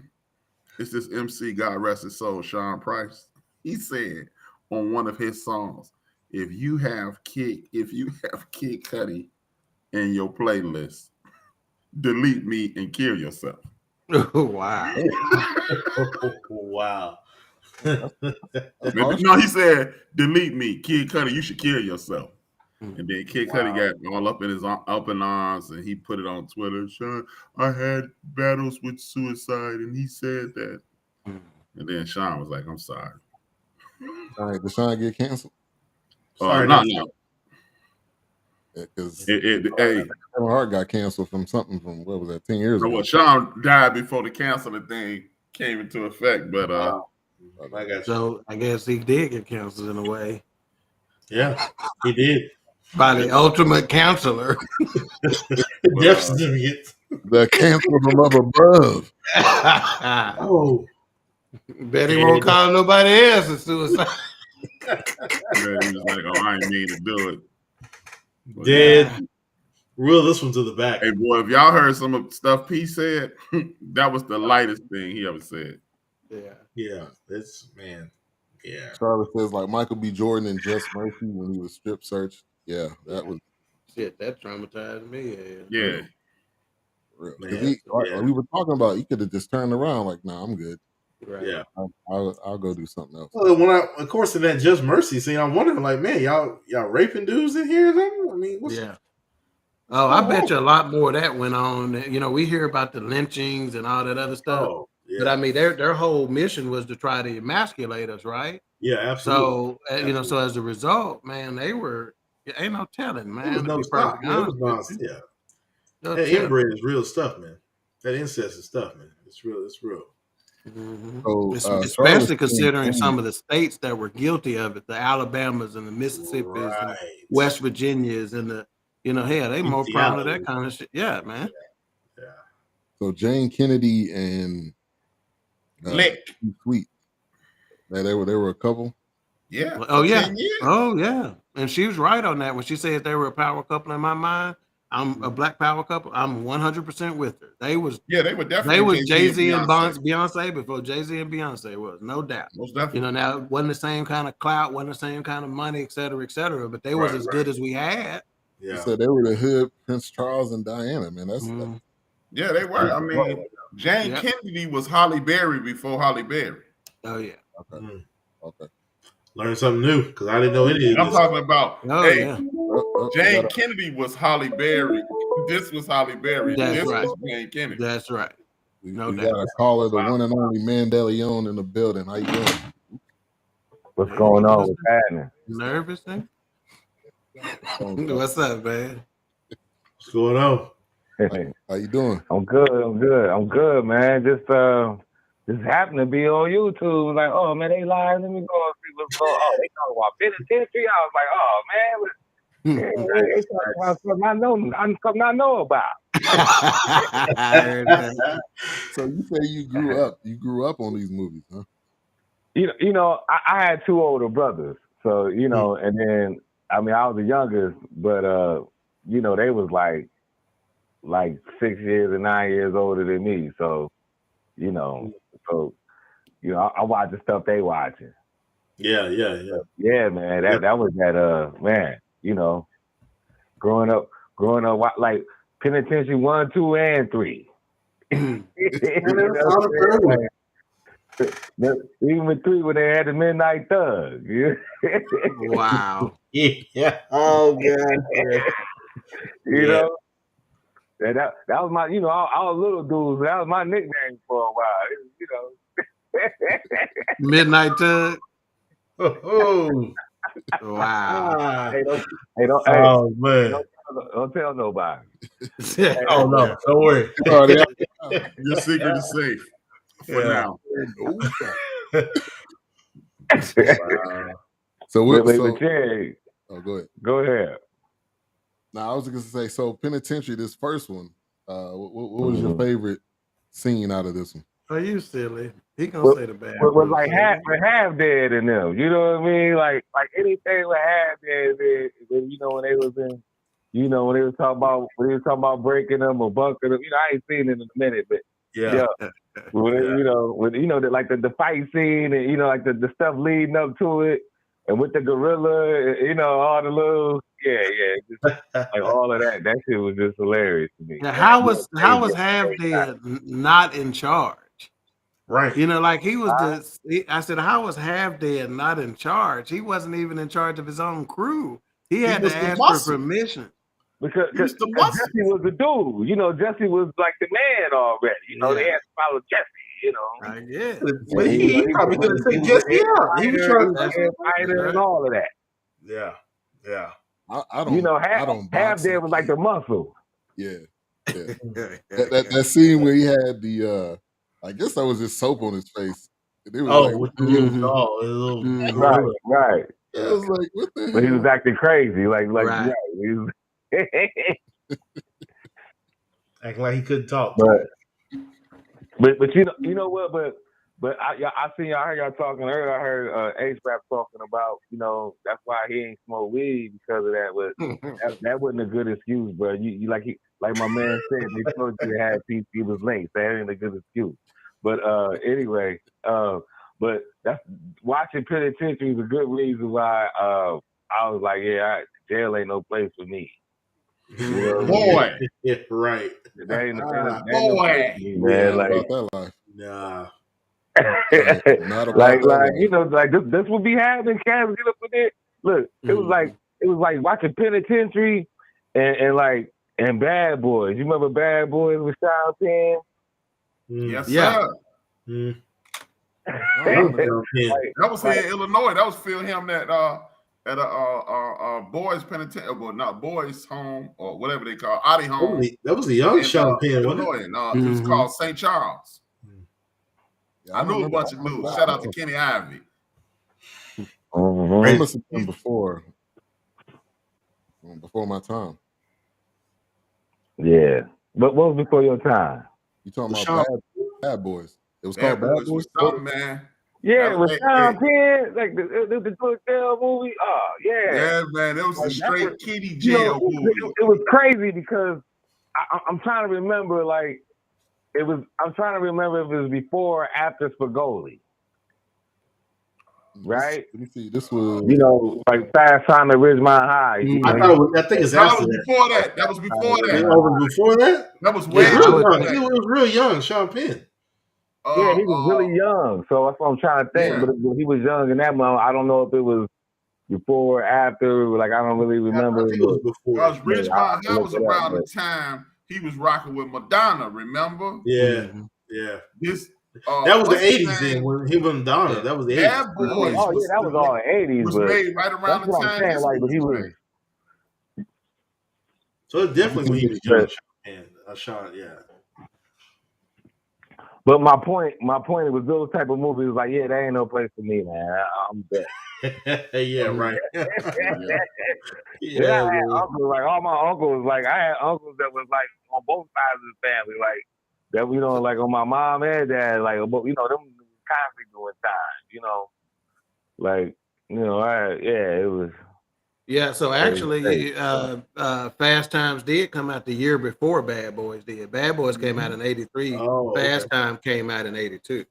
It's this MC, God rest his soul, Sean Price. He said on one of his songs, if you have Kid Cudi in your playlist, delete me and kill yourself. Oh, wow. Wow. No, he said, delete me, Kid Cudi, you should kill yourself. And then Kid Cudi got all up in his open arms, and he put it on Twitter. Sean, I had battles with suicide, and he said that. And then Sean was like, I'm sorry. All right, did Sean get canceled? No. Because Kevin Hart got canceled from something from, what was that, 10 years ago? Well, Sean died before the canceling thing came into effect, but So I guess he did get canceled in a way. Yeah, he did. By the ultimate counselor. Death certificate. The cancel from up above. Oh. Bet he won't call nobody else a suicide. He was like, I ain't mean to do it. But Dead. Reel this one to the back. Hey, boy, if y'all heard some of the stuff P said, that was the lightest thing he ever said. Yeah. It's, man. Yeah. Charlotte says, like Michael B. Jordan and Just Mercy when he was strip searched. Yeah, that was shit. That traumatized me. Yeah. Real. We were talking about, he could have just turned around like, nah, I'm good. Right. Yeah. I'll go do something else. Well, of course, in that Just Mercy scene, I'm wondering, like, man, y'all raping dudes in here? I mean, Oh, I bet you a lot more of that went on. We hear about the lynchings and all that other stuff. Oh, yeah. But I mean, their whole mission was to try to emasculate us, right? Yeah, absolutely. So, so as a result, man, ain't no telling, man. It was that inbred is real stuff, man. That incest is stuff, man. It's real. So, especially considering some of the states that were guilty of it, the Alabamas and the Mississippis and West Virginias and the, they more proud of that kind of shit. Yeah, man. Yeah. So Jane Kennedy and Sweet, they were a couple. Yeah. Oh yeah. Oh yeah. And she was right on that when she said they were a power couple in my mind. I'm a Black Power couple. I'm 100% with her. They was definitely Jay-Z and Beyonce before Jay-Z and Beyonce was, no doubt. Most definitely. You know, now it wasn't the same kind of clout, wasn't the same kind of money, et cetera, but they was as good as we had. Yeah. So they were the hood Prince Charles and Diana, man. That's yeah, they were. I mean, Jane Kennedy was Holly Berry before Holly Berry. Oh yeah. Okay. Learn something new because I didn't know any of this. I'm talking about. Jane Kennedy was Holly Berry. This was Holly Berry. This was Jane Kennedy. That's right. We gotta call her the one and only Mandela in the building. How you doing? What's going on? What's happening? Nervous thing? What's up, man? What's going on? How you doing? I'm good, man. Just happened to be on YouTube. Like, oh man, they live. Let me go and see what's going on. Oh, they talking about penitentiary. I was like, oh man, they talking about something I know about. So you say you grew up on these movies, huh? You know, I had two older brothers, so you know, and then I mean I was the youngest, but you know, they was like 6 years and 9 years older than me, so you know, I watch the stuff they watching. Yeah, man. That was that man. You know, growing up like Penitentiary 1, 2, and 3. Even with 3 when they had the Midnight Thug. Wow. Yeah. Oh god. You know. And that was my, you know, all little dudes. That was my nickname for a while. You know. Midnight Thug. Oh. Wow. Don't tell nobody. Oh no, don't worry. Your secret is safe for now. So go ahead. Now I was going to say, so Penitentiary, this first one, what was your favorite scene out of this one? Are you silly? He gonna say the bad. Was like half dead in them. You know what I mean? Like anything with half dead. You know when they was in. You know when they was talking about breaking them or bunking them. You know I ain't seen it in a minute, but yeah. You know like the fight scene and you know like the stuff leading up to it and with the gorilla, you know all the little just, like all of that. That shit was just hilarious to me. Now, how was half dead not in charge? Right. You know, like he was I said, how was half dead not in charge? He wasn't even in charge of his own crew. He had to ask for permission. Because Jesse was the dude. You know, Jesse was like the man already. You know, they had to follow Jesse, you know. I guess. But he probably could have taken Jesse out. He was trying to fighter and all of that. Yeah. I don't. You know, half dead was like the muscle. Yeah. That scene where he had the I guess that was just soap on his face. They was with the little right. Yeah. I was like, what the hell? But he was acting crazy, like right. He was acting like he couldn't talk. But you know what? But I seen y'all, I heard y'all talking earlier. I heard HRap talking about, you know, that's why he ain't smoke weed because of that. But that wasn't a good excuse, bro. You like my man said, they told you to have PC was late. So that ain't a good excuse. But anyway, but that's watching Penitentiary is a good reason why I was like, jail ain't no place for me. You know Boy, yeah, right. That ain't boy, man. Like that life. Nah. like you know, like this would be happening. Cats get up with it. Look, it was like watching Penitentiary and Bad Boys. You remember Bad Boys with Sean Penn? Yes, sir. That was here in Illinois. That was Phil him at a boys penitentiary, well, not boys home or whatever they call Audi home. That was a young Sean Penn, Illinois. It was called St. Charles. Yeah, I knew a bunch of dudes. Shout out to Kenny Ivey. I must have been before my time. Yeah, but what was before your time? You talking about Bad Boys? It was called Bad Boys. Something, man. Yeah, it was Sean Penn, like the Hotel movie. Oh yeah. Yeah, man, it was Like, a straight kiddie you know, jail movie. it was crazy because I'm trying to remember, like, I'm trying to remember if it was before or after Spagoli. Right? Let me see. This was, you know, like Fast Time at Ridgemont High. You know, I think it's after that. Before that. That was before that. Before that? That was He way was real before young. that. He was real young, Sean Penn. Yeah, he was really young. So that's what I'm trying to think. Yeah. But he was young in that moment. I don't know if it was before or after. Like, I don't really remember. I think it was before. Because Ridgemont High was around the time he was rocking with Madonna, remember? Yeah, yeah. This that was the 80s then when he was Madonna. That was the 80s. Bad Boys. Oh, yeah, that was all the 80s. Was but made right around the that's what time. I'm saying. Like, but he was. So it's definitely when he was young. Sean, yeah. But my point was those type of movies like, yeah, that ain't no place for me, man. I'm dead. Yeah, right. Yeah, I had uncles, like all my uncles, like I had uncles that was like on both sides of the family, like that, you know, like on my mom and dad, like, you know, them constantly doing time, you know, like, you know, it was. Yeah, so actually, Fast Times did come out the year before Bad Boys did. Bad Boys came out in '83. Fast Time came out in '82.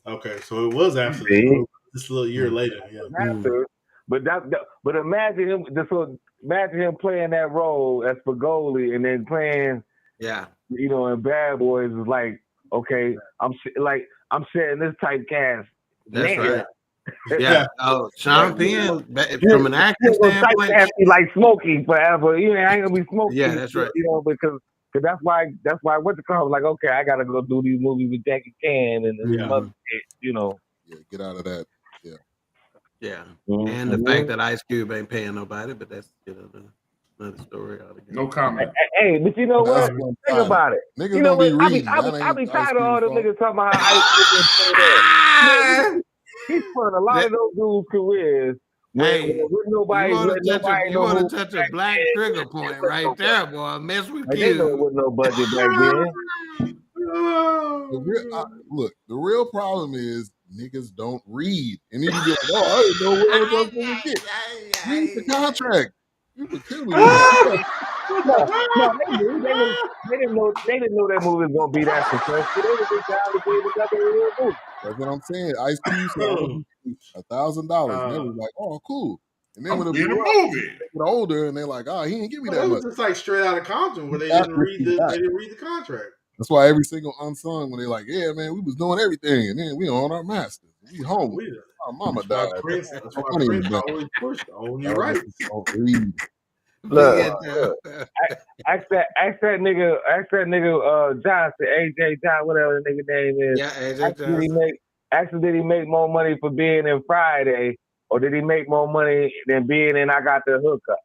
Okay, so it was after this little year later. Yeah. After, but imagine him. Imagine him playing that role as Spagoli and then playing. Yeah. You know, in Bad Boys is like, okay, I'm setting this typecast. That's right. Yeah. Oh, Sean Penn, from an acting standpoint, like Smokey forever. You know, I ain't gonna be Smokey. Yeah, that's right. You know, because that's why I went to college. Like, okay, I gotta go do these movies with Jackie Chan and other shit, you know. Yeah, get out of that. Yeah. Yeah. And the fact that Ice Cube ain't paying nobody, but that's another story altogether. No comment. Hey, but you know what? Think about it. Niggas you know gonna what? be reading. I be tired of all them niggas talking about how Ice Cube. He spun a lot of those dudes' careers. Hey, nobody you want to touch a black trigger point right there, boy. Mess with like, you. They know it wasn't no budget back then. Look, the real problem is niggas don't read. And then you be like, oh, I didn't know what I'm going to get. Read the contract. You would kill me. No, they didn't know that movie was gonna be that successful. They were just down to be another real movie. That's what I'm saying. Ice Cube said $1,000. And they was like, oh, cool. And then when they get older and they're like, oh, he didn't give me that much. It was just like straight out of Compton where they didn't read the contract. That's why every single unsung when they're like, yeah, man, we was doing everything, and then we on our masters. We home. Our mama died. That's why Prince always pushed on your rights. Look, ask that nigga Johnson, AJ Johnson, whatever the nigga name is. Yeah, AJ Johnson. Did he make more money for being in Friday, or did he make more money than being in I Got the Hookup?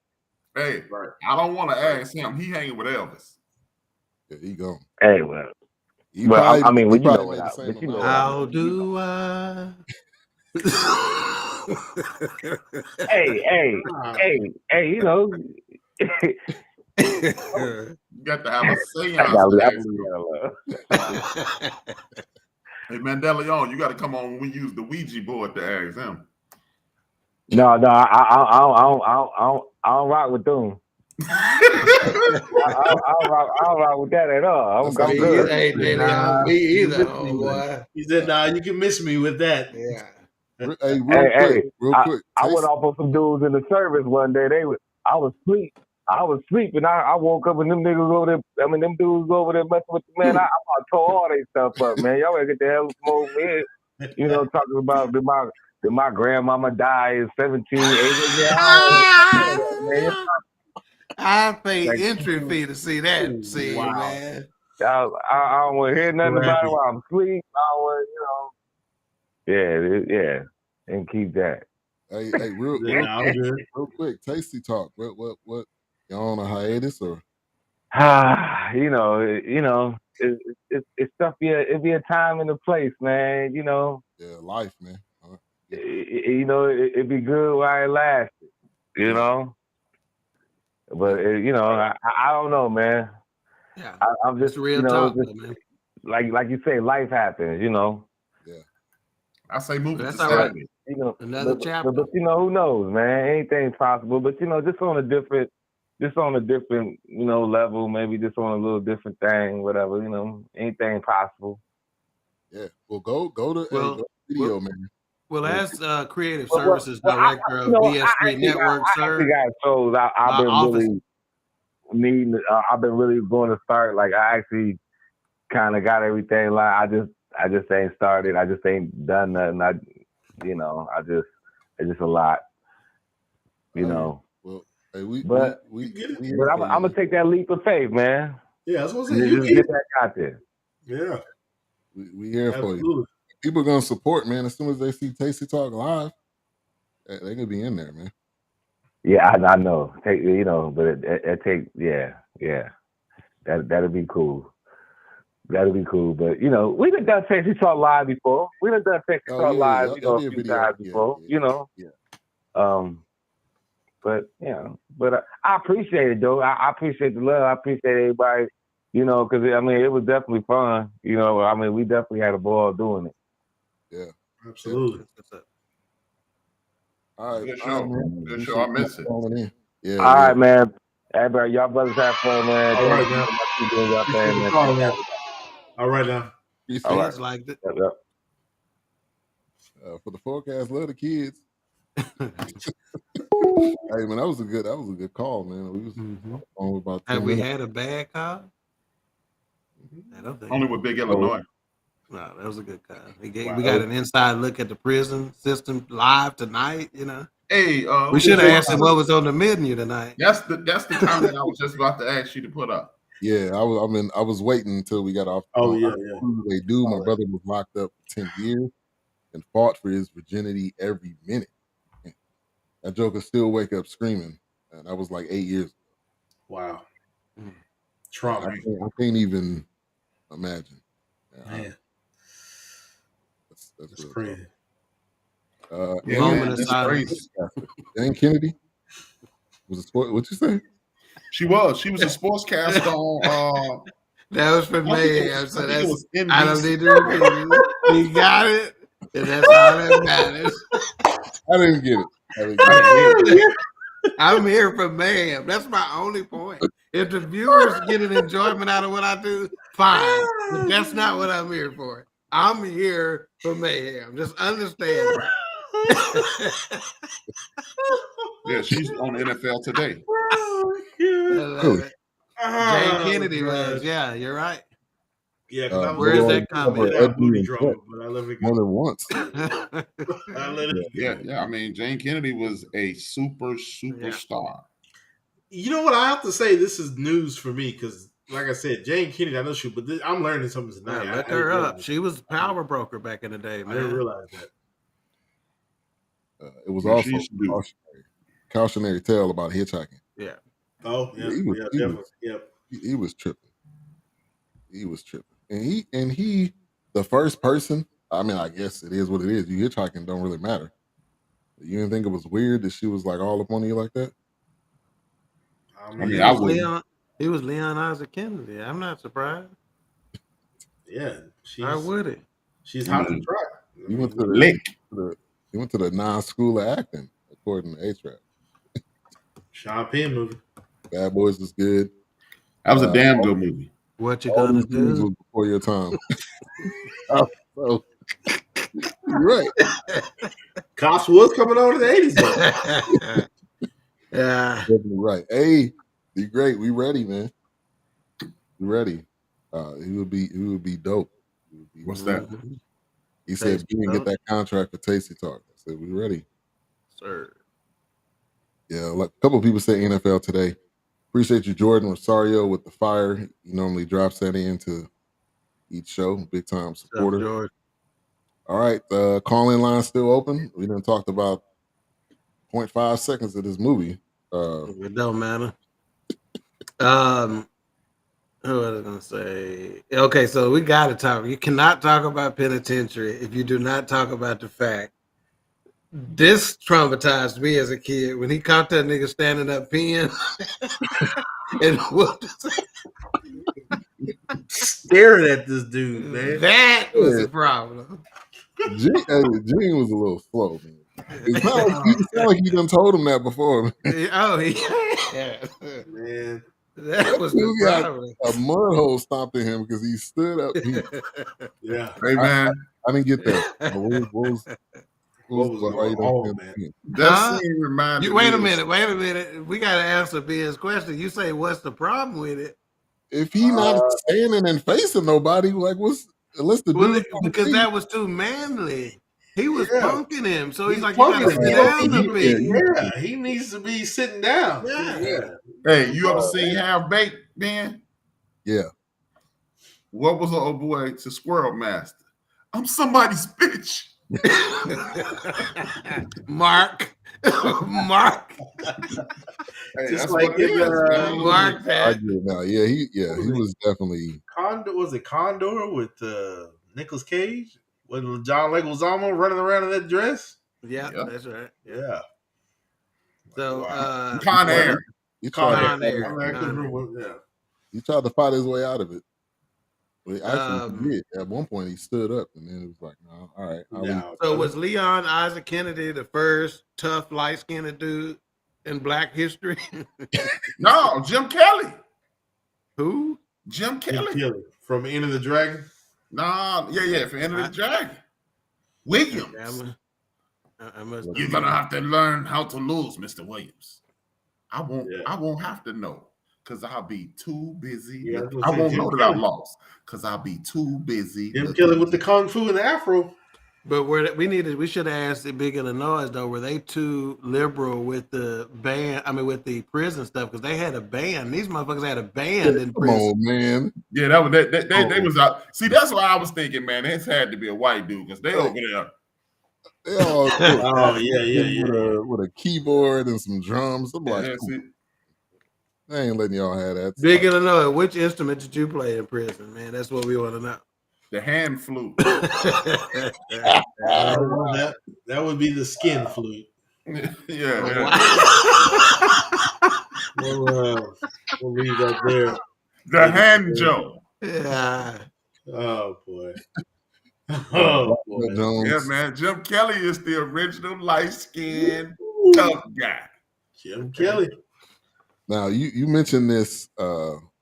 Hey, I don't want to ask him. He hanging with Elvis. Yeah, he gone. Hey, well, you know how do I? hey, you know. You got to have a seance. Hey, Mandela, you got to come on when we use the Ouija board to ask him. No, I don't rock with them. I don't rock with that at all. I'm good. Hey, me either, boy. He said, "Nah, you can miss me with that." Yeah. Hey, real quick. I went off on some dudes in the service one day. I was sleeping. I woke up and them niggas over there. I mean, them dudes over there messing with the man. I tore all their stuff up, man. Y'all gotta get the hell from over here. You know, talking about did my grandmama die at 17, 18 years old. I pay entry fee to see that scene, man. I don't want to hear nothing about it while I'm asleep. I don't want, yeah, and keep that. Hey, real quick, tasty talk. What? Y'all on a hiatus or? It's stuff. Yeah, it'd be a time and a place, man. You know. Yeah, life, man. It'd be good while it lasted. You know. But I don't know, man. Yeah, I'm just real talk, man. Like you say, life happens, you know. Yeah. I say move it That's to all right. Saturday. You know, Another chapter. but you know, who knows, man? Anything's possible. But you know, just on a different, you know, level. Maybe just on a little different thing, whatever. You know, anything possible. Yeah. Well, go to video, man. Well, as creative Well, services director of I BS3 actually Network, got shows. I've been office. really needing. I've been really going to start. Like I actually kind of got everything. Like I just ain't started. I just ain't done nothing. It's just a lot. You know. Well, hey, but I'm gonna take that leap of faith, man. Yeah, that's what I'm saying. Just get that out there. Yeah. We here for you. People are gonna support, man. As soon as they see Tasty Talk live, they're gonna be in there, man. Yeah, I know. But it take that'll be cool. That'll be cool. But you know, we done Tasty Talk live before. We done Tasty Talk live, a few times before. You know. Yeah. But I appreciate it though. I appreciate the love. I appreciate everybody. You know, because I mean, it was definitely fun. You know, I mean, we definitely had a ball doing it. Yeah, absolutely. All right, good show. Good show. I miss it. Yeah. All right, man. Everybody, y'all brothers have fun, man. All right, man. All right, now. All right. Like that. Yep. For the forecast, love the kids. Hey man, that was a good call, man. We was on about. Have we had a bad call? I don't think only with Big Illinois. No, that was a good call. We got an inside look at the prison system live tonight. You know. Hey, we should have asked him what was on the menu tonight. That's the comment I was just about to ask you to put up. Yeah, I was waiting until we got off. Yeah. They do. My brother was locked up for 10 years and fought for his virginity every minute. That joker still wake up screaming, and that was like 8 years ago. Wow. Trauma. I can't even imagine. Man. That's crazy. That's crazy. Jane Kennedy was a sport. What you say? She was a sportscaster on. That was for me. So I don't need to repeat it. He got it, and that's all that matters. I didn't get it. I'm here for mayhem. That's my only point. If the viewers get an enjoyment out of what I do, fine. But that's not what I'm here for. I'm here for mayhem. Just understand that. Yeah, she's on NFL Today. Jane Kennedy was. Yeah, you're right. Yeah, where is that comment? More than once. Yeah. I mean, Jane Kennedy was a superstar. You know what I have to say? This is news for me because, like I said, Jane Kennedy, I know she, but I'm learning something tonight. Yeah, look her up. She was a power broker back in the day, man. I didn't realize that. It was also a cautionary tale about hitchhiking. Yeah. Oh, yeah. He was tripping. He was tripping. And he, the first person, I mean, I guess it is what it is. You hitchhiking don't really matter. You didn't think it was weird that she was like all up on you like that? He was Leon Isaac Kennedy. I'm not surprised. Yeah. Why would it? She's hot to try. He went to the non-school of acting, according to HRap. Sean Penn movie. Bad Boys was good. That was a damn good movie. What you gonna do? Was before your time. So, you're right. Cops was coming on in the 80s. Yeah. Definitely right. Hey, be great. We ready, man. We ready. He would be dope. What's that? He said we can get that contract for Tasty Talk. I said, we ready. Sir. Yeah, a couple of people say NFL Today. Appreciate you, Jordan Rosario, with the fire. He normally drops that into each show. Big time supporter. Up, all right, the call-in line still open. We done talked about 0.5 seconds of this movie. It don't matter. Who was I gonna say? Okay, so we gotta talk. You cannot talk about Penitentiary if you do not talk about the fact this traumatized me as a kid when he caught that nigga standing up peeing and staring at this dude, man. That was a problem. Gene was a little slow, man. It sounded like he done told him that before. Yeah. Man, That was the got problem. a mud hole stomped in him because he stood up. yeah. Hey man, I didn't get that. What was going on, man? That scene reminded wait a me. minute. We got to answer Ben's question. You say, what's the problem with it? If he not standing and facing nobody, like unless the dude because that was too manly. He was punking him, so he's like, you gotta sit down a bit. Yeah, he needs to be sitting down. Yeah. Hey, you ever seen Half Baked, Ben? Yeah. What was the old boy to Squirrel Master? I'm somebody's bitch. Mark. Hey, Just that's like what it is, Mark I get it now. Yeah, he was definitely Condor. Was it Condor with Nicolas Cage? With John Leguizamo running around in that dress? Yeah, that's right. Yeah. So Con Air. He tried to fight his way out of it. But he actually did. At one point, he stood up, and then it was like, "No, all right." So was Leon Isaac Kennedy the first tough, light-skinned dude in Black history? No, Jim Kelly. Who? Jim Kelly from Enter the Dragon. Nah, yeah, from Enter the Dragon. Williams. You're gonna have to learn how to lose, Mr. Williams. I won't have to know. Because I'll be too busy. Yeah, I won't know that I lost. Because I'll be too busy. Jim Kelly with the kung fu and the afro. But we should have asked the Big Illinois though, were they too liberal with the band? I mean, with the prison stuff, because they had a band. These motherfuckers had a band in prison. Come on, man. Yeah, that was they was out. See, that's what I was thinking, man. This had to be a white dude because they over there. They all with a keyboard and some drums. I'm like, I ain't letting y'all have that. Big Illinois, which instrument did you play in prison, man? That's what we want to know. The hand flute. That would be the skin flute. Yeah. We'll leave that there. The hand Joe. Yeah. Oh boy. Yeah, man. Jim Kelly is the original light-skinned tough guy. Jim Kelly. Now you mentioned this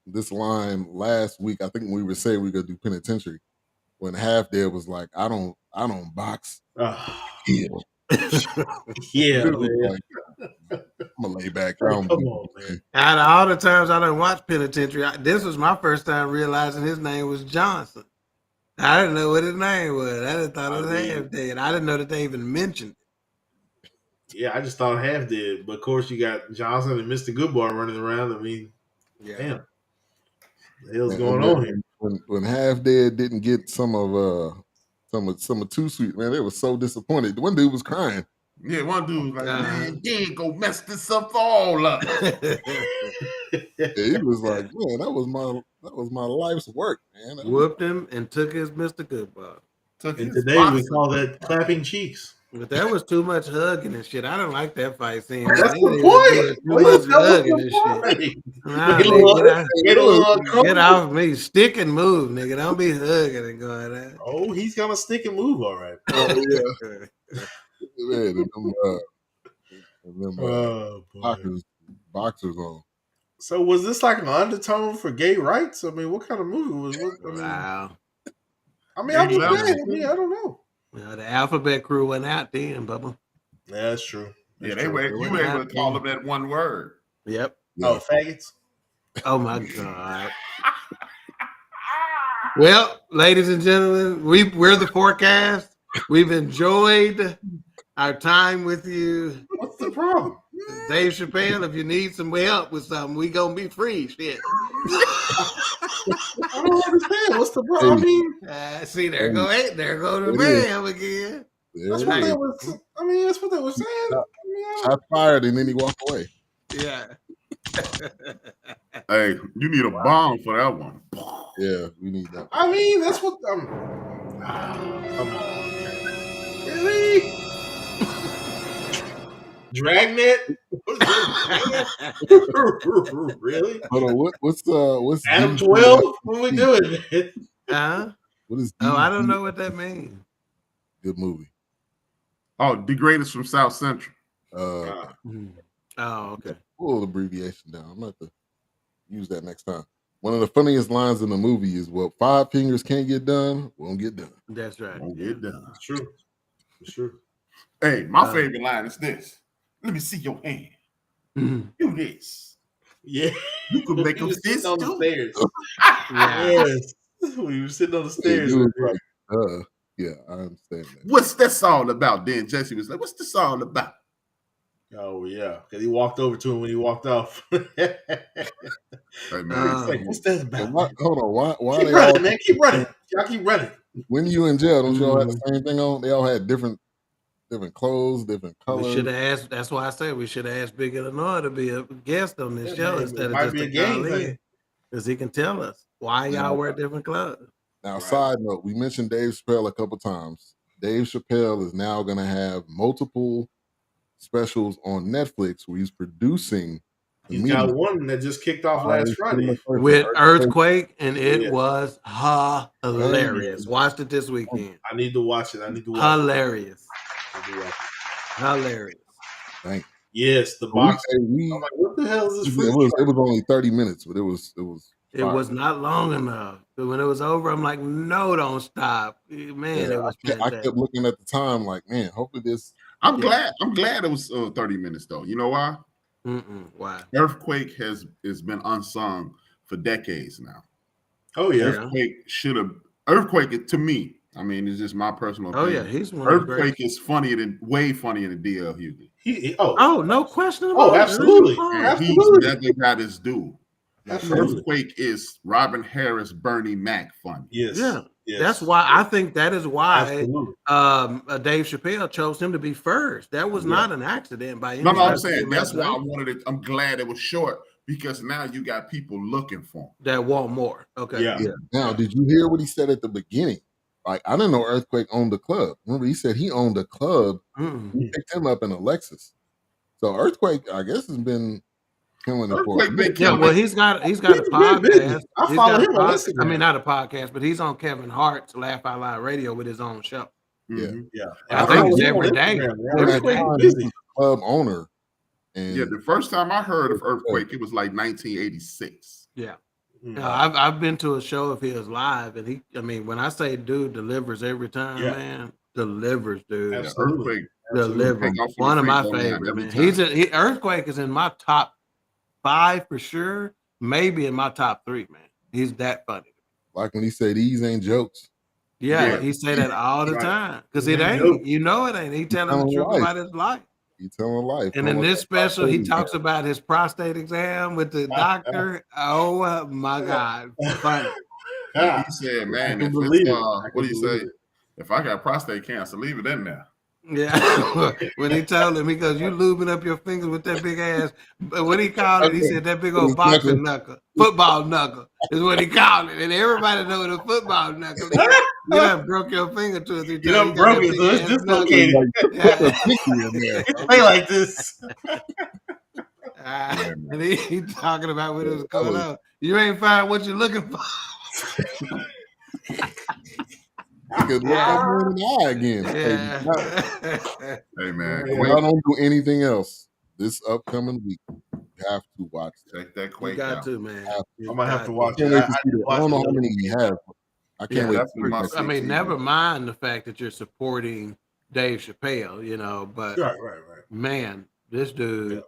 this line last week. I think we were saying we were gonna do Penitentiary when Half Dead was like, I don't box. Yeah. Man. I'm gonna lay back. Come on, man. Out of all the times I done watched Penitentiary, this was my first time realizing his name was Johnson. I didn't know what his name was. I just thought it was Half Dead. I didn't know that they even mentioned it. Yeah, I just thought Half Dead. But of course, you got Johnson and Mr. Goodbar running around. I mean, damn. What the hell's going on here? When Half Dead didn't get some of Too Sweet, man, they were so disappointed. The one dude was crying. Yeah, one dude was like, man, you ain't gonna mess this up for all of us. Yeah, he was like, man, that was my life's work, man. Whooped him and took his Mr. Goodbar. And today we call that clapping cheeks. But that was too much hugging and shit. I don't like that fight scene. That's the point. Too much hugging and shit. Nah, get off me. Stick and move, nigga. Don't be hugging and going out. Oh, he's gonna stick and move, all right. Oh yeah. Man, boxers on. So was this like an undertone for gay rights? I mean, what kind of movie was it? Wow. I mean, I'm just saying. I don't know. Well, the Alphabet Crew went out then, Bubba. Yeah, that's true. Yeah, you were able to call them that one word. Yep. Oh, faggots. Oh my God. Well, ladies and gentlemen, we're the Fourcast. We've enjoyed our time with you. What's the problem? Dave Chappelle, if you need some help with something, we gonna be free. Shit. I don't understand. What's the problem? See, there go the man again. That's what they was. I mean, that's what they were saying. Shots fired, and then he walked away. Yeah. Hey, you need a bomb for that one. Yeah, we need that. I mean, that's what. Come on, really? Dragnet? Really? Hold on, what's Adam 12? What are we doing? Huh? What is? I don't know what that means. Good movie. Oh, The Greatest from South Central. Okay. Oh, okay. Pull the abbreviation down. I'm going to have to use that next time. One of the funniest lines in the movie is, "Well, 5 fingers can't get done, won't get done." That's right. Won't get done. It's true. It's true. Hey, my favorite line is this. Let me see your hand. Do this. Yeah. You could make them this on the too. stairs. Yeah. Yes. We were sitting on the stairs. It was like, yeah, I understand that. What's this all about? Then Jesse was like, "What's this all about?" Oh yeah, because he walked over to him when he walked off. Hey, man. He's like, "What's that about?" Hold on, why Keep they running, all man. Keep running. Y'all keep running. when you in jail? Don't you all have the same thing on? They all had different clothes, different We colors. should have asked. That's why I say we should have asked Big Illinois to be a guest on this show man, instead it of might just be a a game call thing. in, because he can tell us why y'all wear different clothes. Now, side note, we mentioned Dave Chappelle a couple times. Dave Chappelle is now going to have multiple specials on Netflix where he's producing. He's got one that just kicked off last Friday with Earthquake, and it was hilarious. Watched it this weekend. I need to watch it. Hilarious. Hilarious. Thank you. Yes, the box. I'm like, what the hell is this? It was only 30 minutes, but it was. It was not long enough. But when it was over, I'm like, no, don't stop. Man, it was I kept looking at the time like, man, hopefully this. I'm glad it was 30 minutes though. You know why? Why? Earthquake has been unsung for decades now. Oh yeah. Earthquake to me. I mean, it's just my personal opinion. Oh yeah, he's one. Earthquake is way funnier than DL Hughley. No question about it. Absolutely. He's never got his due. Earthquake is Robin Harris, Bernie Mac funny. Yes. Yeah. Yes. That's why I think that is why Dave Chappelle chose him to be first. That was not an accident by any No, stretch I'm of the saying that's why I imagination. wanted it. I'm glad it was short because now you got people looking for him. That want more. Okay. Yeah. Now, did you hear what he said at the beginning? Like, I didn't know Earthquake owned the club. Remember, he said he owned a club. We picked him up in a Lexus. So Earthquake, I guess, has been killing it for him. Yeah, well, he's got a podcast. I follow him on Instagram. I mean, not a podcast, but he's on Kevin Hart's Laugh Out Loud Radio with his own show. Yeah. I think it's every day. He's a club owner. And the first time I heard of Earthquake, it was like 1986. Yeah. I've been to a show of his live, and when I say dude delivers every time, man, delivers, dude. Earthquake delivers. One of my favorites, man. Earthquake is in my top 5 for sure, maybe in my top 3, man. He's that funny. Like when he said these ain't jokes. Yeah, he say that all the time because it ain't. You know it ain't. He telling the truth about his life. He's telling life. And in this special, he talks about his prostate exam with the doctor. Oh my God, funny. He said, "Man, if it's, what do you say? If I got prostate cancer, leave it in there." Yeah, when he told him, he goes, "You lubing up your fingers with that big ass." But what he called it, he said that big old boxing knuckle, football knuckle is what he called it, and everybody know what a football knuckle is. You done broke your finger 2 or 3 times. You done broke it, so it's dislocated. It's play like this. And he talking about what was going on. You ain't find what you're looking for. Look at the eye again. Hey man, if I don't do anything else this upcoming week, you have to watch it. Check that Quake You got out. to, man. I might have to watch I it. don't know how many he has. I can't wait. I mean, never mind the fact that you're supporting Dave Chappelle, but right. Man, this dude,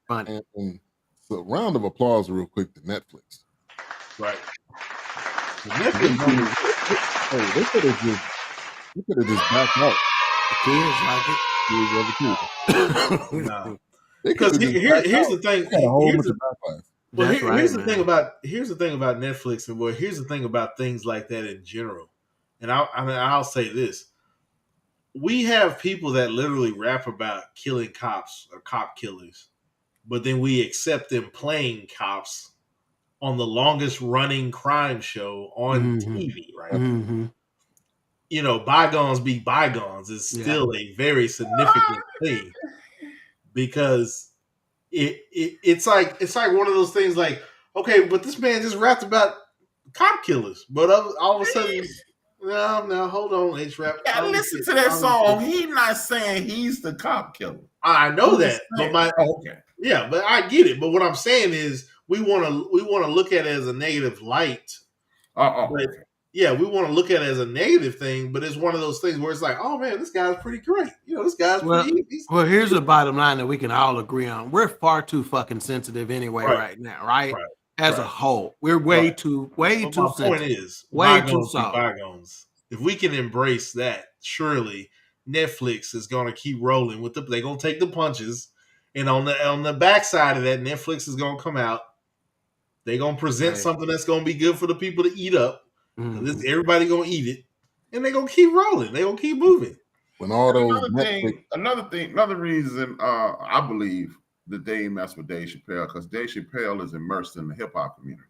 funny. And so, round of applause, real quick, to Netflix. Right. Netflix, they could have just backed out. The kids like it. No. Because here's the thing. Here's the thing about Netflix, and here's the thing about things like that in general. And I'll say this: we have people that literally rap about killing cops or cop killers, but then we accept them playing cops on the longest running crime show on TV, right? Mm-hmm. Bygones be bygones is still a very significant thing because it's like one of those things like, okay, but this man just rapped about cop killers, but all of a sudden No, hold on, HRap. Yeah, listen to that song. He's not saying he's the cop killer. I know that, but okay. Yeah, but I get it. But what I'm saying is, we want to look at it as a negative light. Yeah, we want to look at it as a negative thing, but it's one of those things where it's like, oh man, this guy's pretty great. You know, this guy's pretty. Well, here's the bottom line that we can all agree on: we're far too fucking sensitive anyway right now, right? As a whole, we're way too sensitive. My point is, way too soft. Bygones. If we can embrace that, surely Netflix is going to keep rolling with they're going to take the punches, and on the backside of that, Netflix is going to come out. They're going to present something that's going to be good for the people to eat up. Everybody going to eat it, and they're going to keep rolling. They're going to keep moving. When all those another reason I believe that they mess with Dave Chappelle, because Dave Chappelle is immersed in the hip hop community,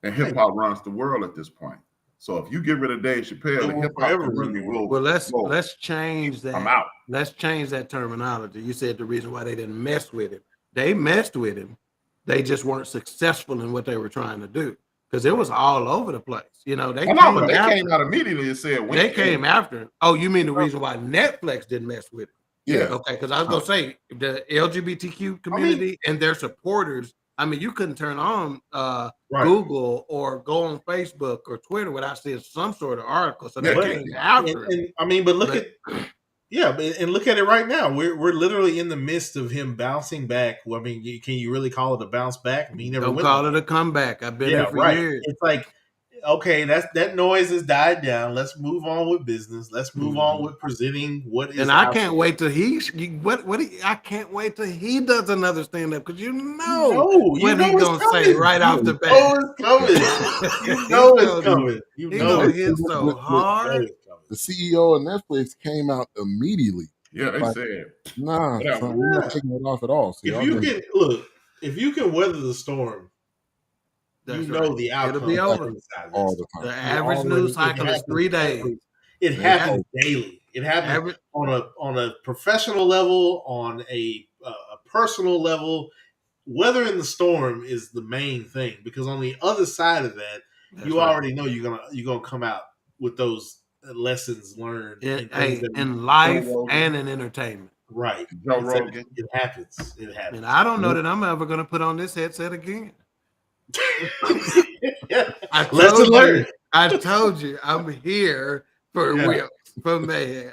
and hip hop runs the world at this point. So if you get rid of Dave Chappelle, the hip hop community will. Well, let's change that. I'm out. Let's change that terminology. You said the reason why they didn't mess with him. They messed with him. They just weren't successful in what they were trying to do, because it was all over the place. You know, they came out immediately and said they came after him. Oh, you mean the reason why Netflix didn't mess with him? Yeah. Okay, because I was gonna say the LGBTQ community and their supporters. I mean, you couldn't turn on Google or go on Facebook or Twitter without seeing some sort of article. So they came after him. But look at look at it right now. We're literally in the midst of him bouncing back. Well, I mean, can you really call it a bounce back? I mean, don't call it a comeback. I've been there for years. It's like, okay, that noise has died down. Let's move on with business. Let's move on with presenting what is. And I can't wait till I can't wait till he does another stand up, because you know what he's gonna say right off the bat. You know it's coming. You know it's coming. Hit so hard. The CEO of Netflix came out immediately. Yeah, they said, "Nah, we're not taking it off at all." So if you can weather the storm, the outcome. It'll be over all the time. The average news cycle is 3 days. It happens daily. It happens on a professional level, on a personal level. Weathering the storm is the main thing, because on the other side of that, you already know you're gonna come out with those lessons learned in life and in entertainment. Right. It happens. It happens. And I don't know that I'm ever gonna put on this headset again. Lesson learned. I told you I'm here for Wilks, for Mayhem.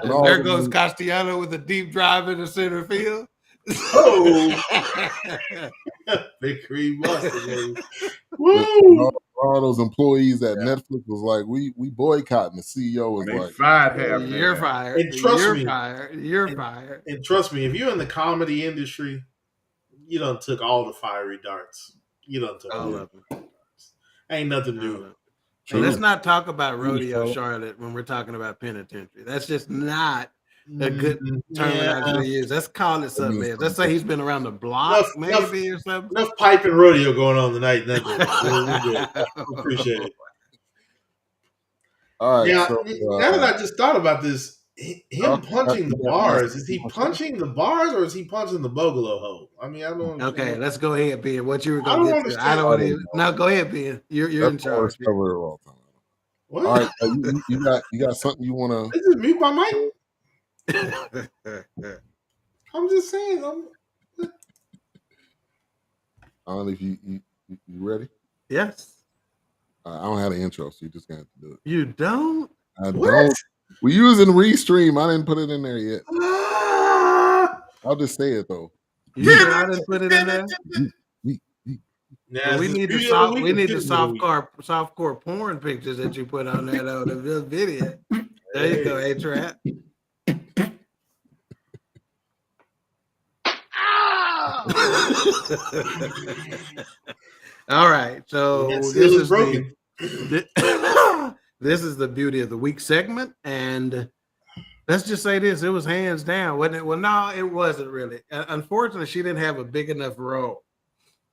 There goes Castellano with a deep drive in the center field. Big cream mustard. Woo! All those employees at Netflix was like, we boycotting. The CEO was like, "You're fired. And trust me, You're fired." And trust me, if you're in the comedy industry, you done took all the fiery darts. You done took all of them. Ain't nothing new. So let's not talk about Rodeo Charlotte when we're talking about Penitentiary. That's just not a good terminology to use. Let's call it something else. Let's say he's been around the block, or something. Enough pipe and rodeo going on tonight. Appreciate it. All right. Now that I just thought about this, him punching the bars, is he punching the bars or is he punching the bogolo hole? I mean, I don't. Okay, let's go ahead, Ben. What you were going to get to? I don't want to. No, go ahead, Ben. You're in charge. What? All right, you got something you want to? Is it mute my mic? I'm just saying. I don't know if you ready? Yes. I don't have an intro, so you just got to do it. You don't? I don't. We're using Restream. I didn't put it in there yet. I'll just say it though. I didn't put it in there. Now, we need the softcore porn pictures that you put on there though. The video. There you go, HRap. All right, so this is broken. This is the beauty of the week segment, and let's just say this: it was hands down, wasn't it? Well, no, it wasn't really. Unfortunately, she didn't have a big enough role,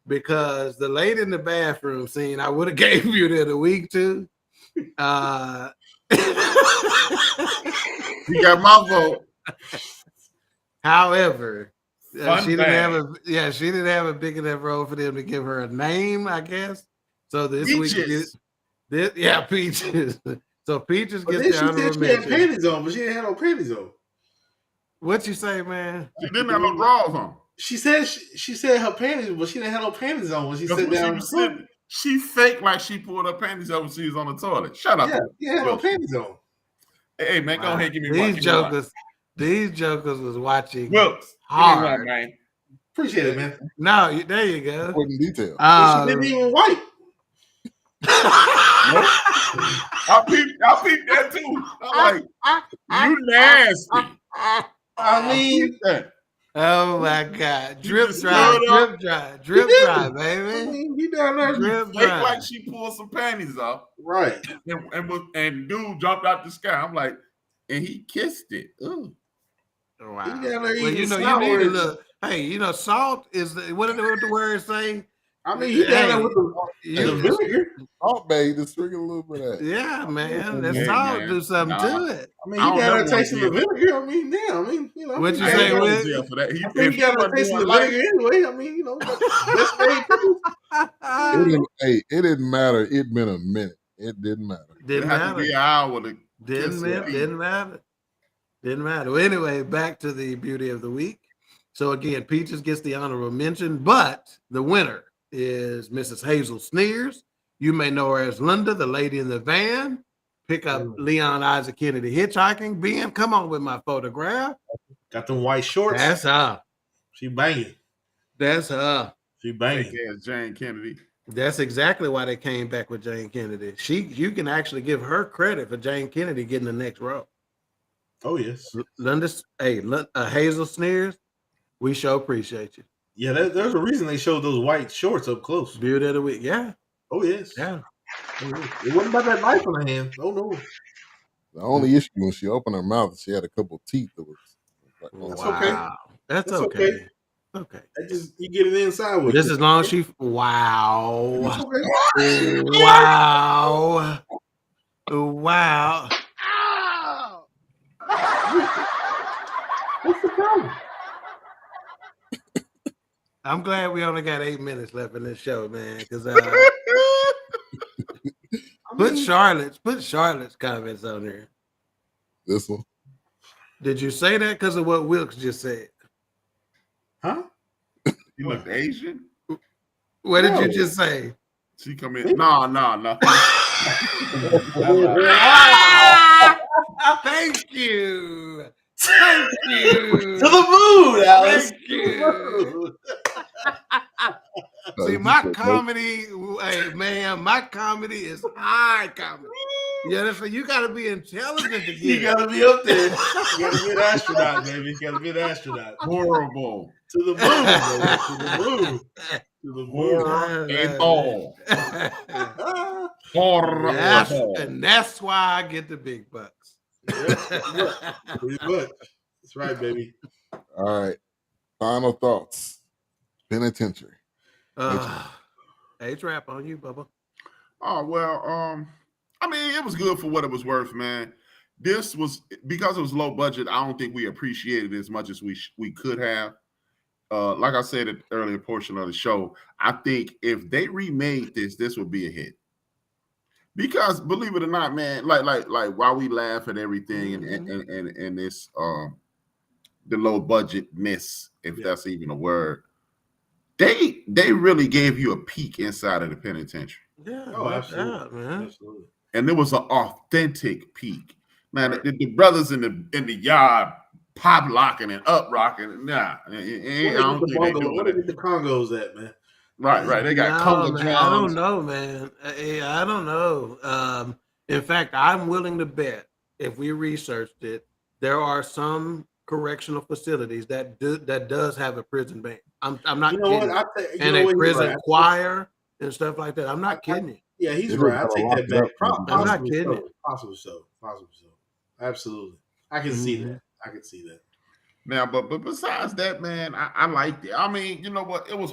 because the lady in the bathroom scene, I would have gave you the week to. You got my vote. However, she didn't have a big enough role for them to give her a name, I guess. So this Peaches. So Peaches But gets then the she honorable said she had mention. panties on, but she didn't have no panties on. What you say, man? She didn't have no drawers on. She said her panties, but she didn't have no panties on when she sat down. She faked like she pulled her panties over when she was on the toilet. Shut up. Yeah, had no panties on. Hey, man, go ahead, give me These jokers was watching Wilks, hard. Give me one, man. Appreciate it, man. No, there you go. Put in detail. She didn't even wipe. I peeped that too. I'm like, you nasty. I mean, oh my God. Drip dry, baby. I mean, he down there drip dry. Like she pulled some panties off. Right. And dude jumped out the sky. I'm like, and he kissed it. Ooh. Wow. He down there well, you know, you need a little, hey, you know, salt is what did the word say? I mean, he down there with the vinegar. Salt Bay, just drink a little bit of that. Yeah, man. That salt do something to it. I mean, he down there tasting the vinegar. I mean, damn. I mean, you know. What you say, Wilks? He down there tasting the vinegar anyway. I mean, you know. It didn't matter. It been a minute. It didn't matter. Didn't matter. Be an hour Didn't matter. Well, anyway, back to the beauty of the week. So again, Peaches gets the honorable mention, but the winner is Mrs. Hazel Sneers. You may know her as Linda, the lady in the van. Pick up Leon Isaac Kennedy hitchhiking. Ben, come on with my photograph. Got them white shorts. That's her. She banging. That's her. She banging. Jane Kennedy. That's exactly why they came back with Jane Kennedy. You can actually give her credit for Jane Kennedy getting the next role. Oh yes. Hazel Sneers, we sure appreciate you. Yeah, there's a reason they showed those white shorts up close. Beauty of the week, yeah. Oh yes. Yeah. It wasn't about that knife on her hand. Oh no. The only issue when she opened her mouth, she had a couple of teeth that was. That's okay. That's okay. Okay. You get it inside with this you. as long as she. Wow. Okay. Wow. Wow. What's the problem? I'm glad we only got 8 minutes left in this show, man. Because put Charlotte's comments on there. This one. Did you say that because of what Wilks just said? Huh? You look Asian? What did you just say? She come in. No. Thank you. Thank you. To the mood, Alice. Thank you. See, my comedy, my comedy is high comedy. Yeah, so you got to be intelligent to get You got to be up there. You got to be an astronaut, baby. You got to be an astronaut. Horrible. To the moon, baby. To the moon. To the moon. And that's why I get the big bucks. Pretty much. That's right, baby. All right. Final thoughts. Penitentiary. HRap on you, Bubba. Oh, well, I mean, it was good for what it was worth, man. This was, because it was low budget, I don't think we appreciated it as much as we could have. Like I said in the earlier portion of the show, I think if they remade this would be a hit. Because believe it or not, man, like while we laugh at everything and this the low budgetness, if that's even a word, they really gave you a peek inside of the penitentiary. Yeah, absolutely, man. Absolutely. And it was an authentic peek. Man, the brothers in the yard pop locking and up rocking. Nah, I don't think they do Where did the Congos at, man? Right. They got Congo drums. I don't know, man. I don't know. In fact, I'm willing to bet if we researched it, there are some correctional facilities that does have a prison band. I'm not kidding. And a prison choir and stuff like that. I'm not kidding you. Yeah, he's right. I take that back. I'm not kidding. Possible so. Absolutely. I can see that. Now, but besides that, man, I liked it. I mean, you know what? It was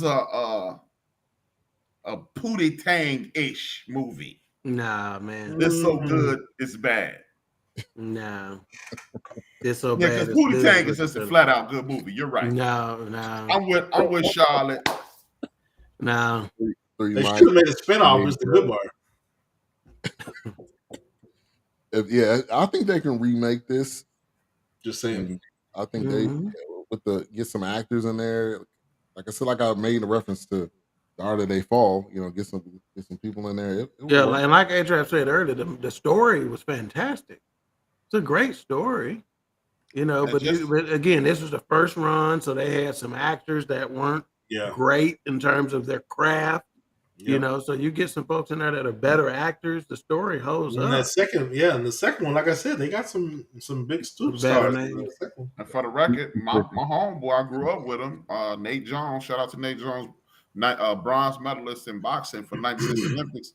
a Pootie Tang-ish movie. Nah, man. It's so good, it's bad. No. It's so bad. Yeah, because Pootie Tang is just a flat out good movie. You're right. No. I'm with Charlotte. No. Three They mics. should have made a spinoff, Mr. Goodbar. Yeah, I think they can remake this. Just saying. And I think they get some actors in there. Like I said, like I made a reference to The Art of They Fall. You know, get some people in there. And like HRap said earlier, the story was fantastic. It's a great story. You know, but again, this was the first run, so they had some actors that weren't great in terms of their craft. Yep. You know, so you get some folks in there that are better actors. The story holds up. And the second one, like I said, they got some big stars. And for the record, my homeboy, I grew up with him, Nate Jones. Shout out to Nate Jones, bronze medalist in boxing for 96 Olympics.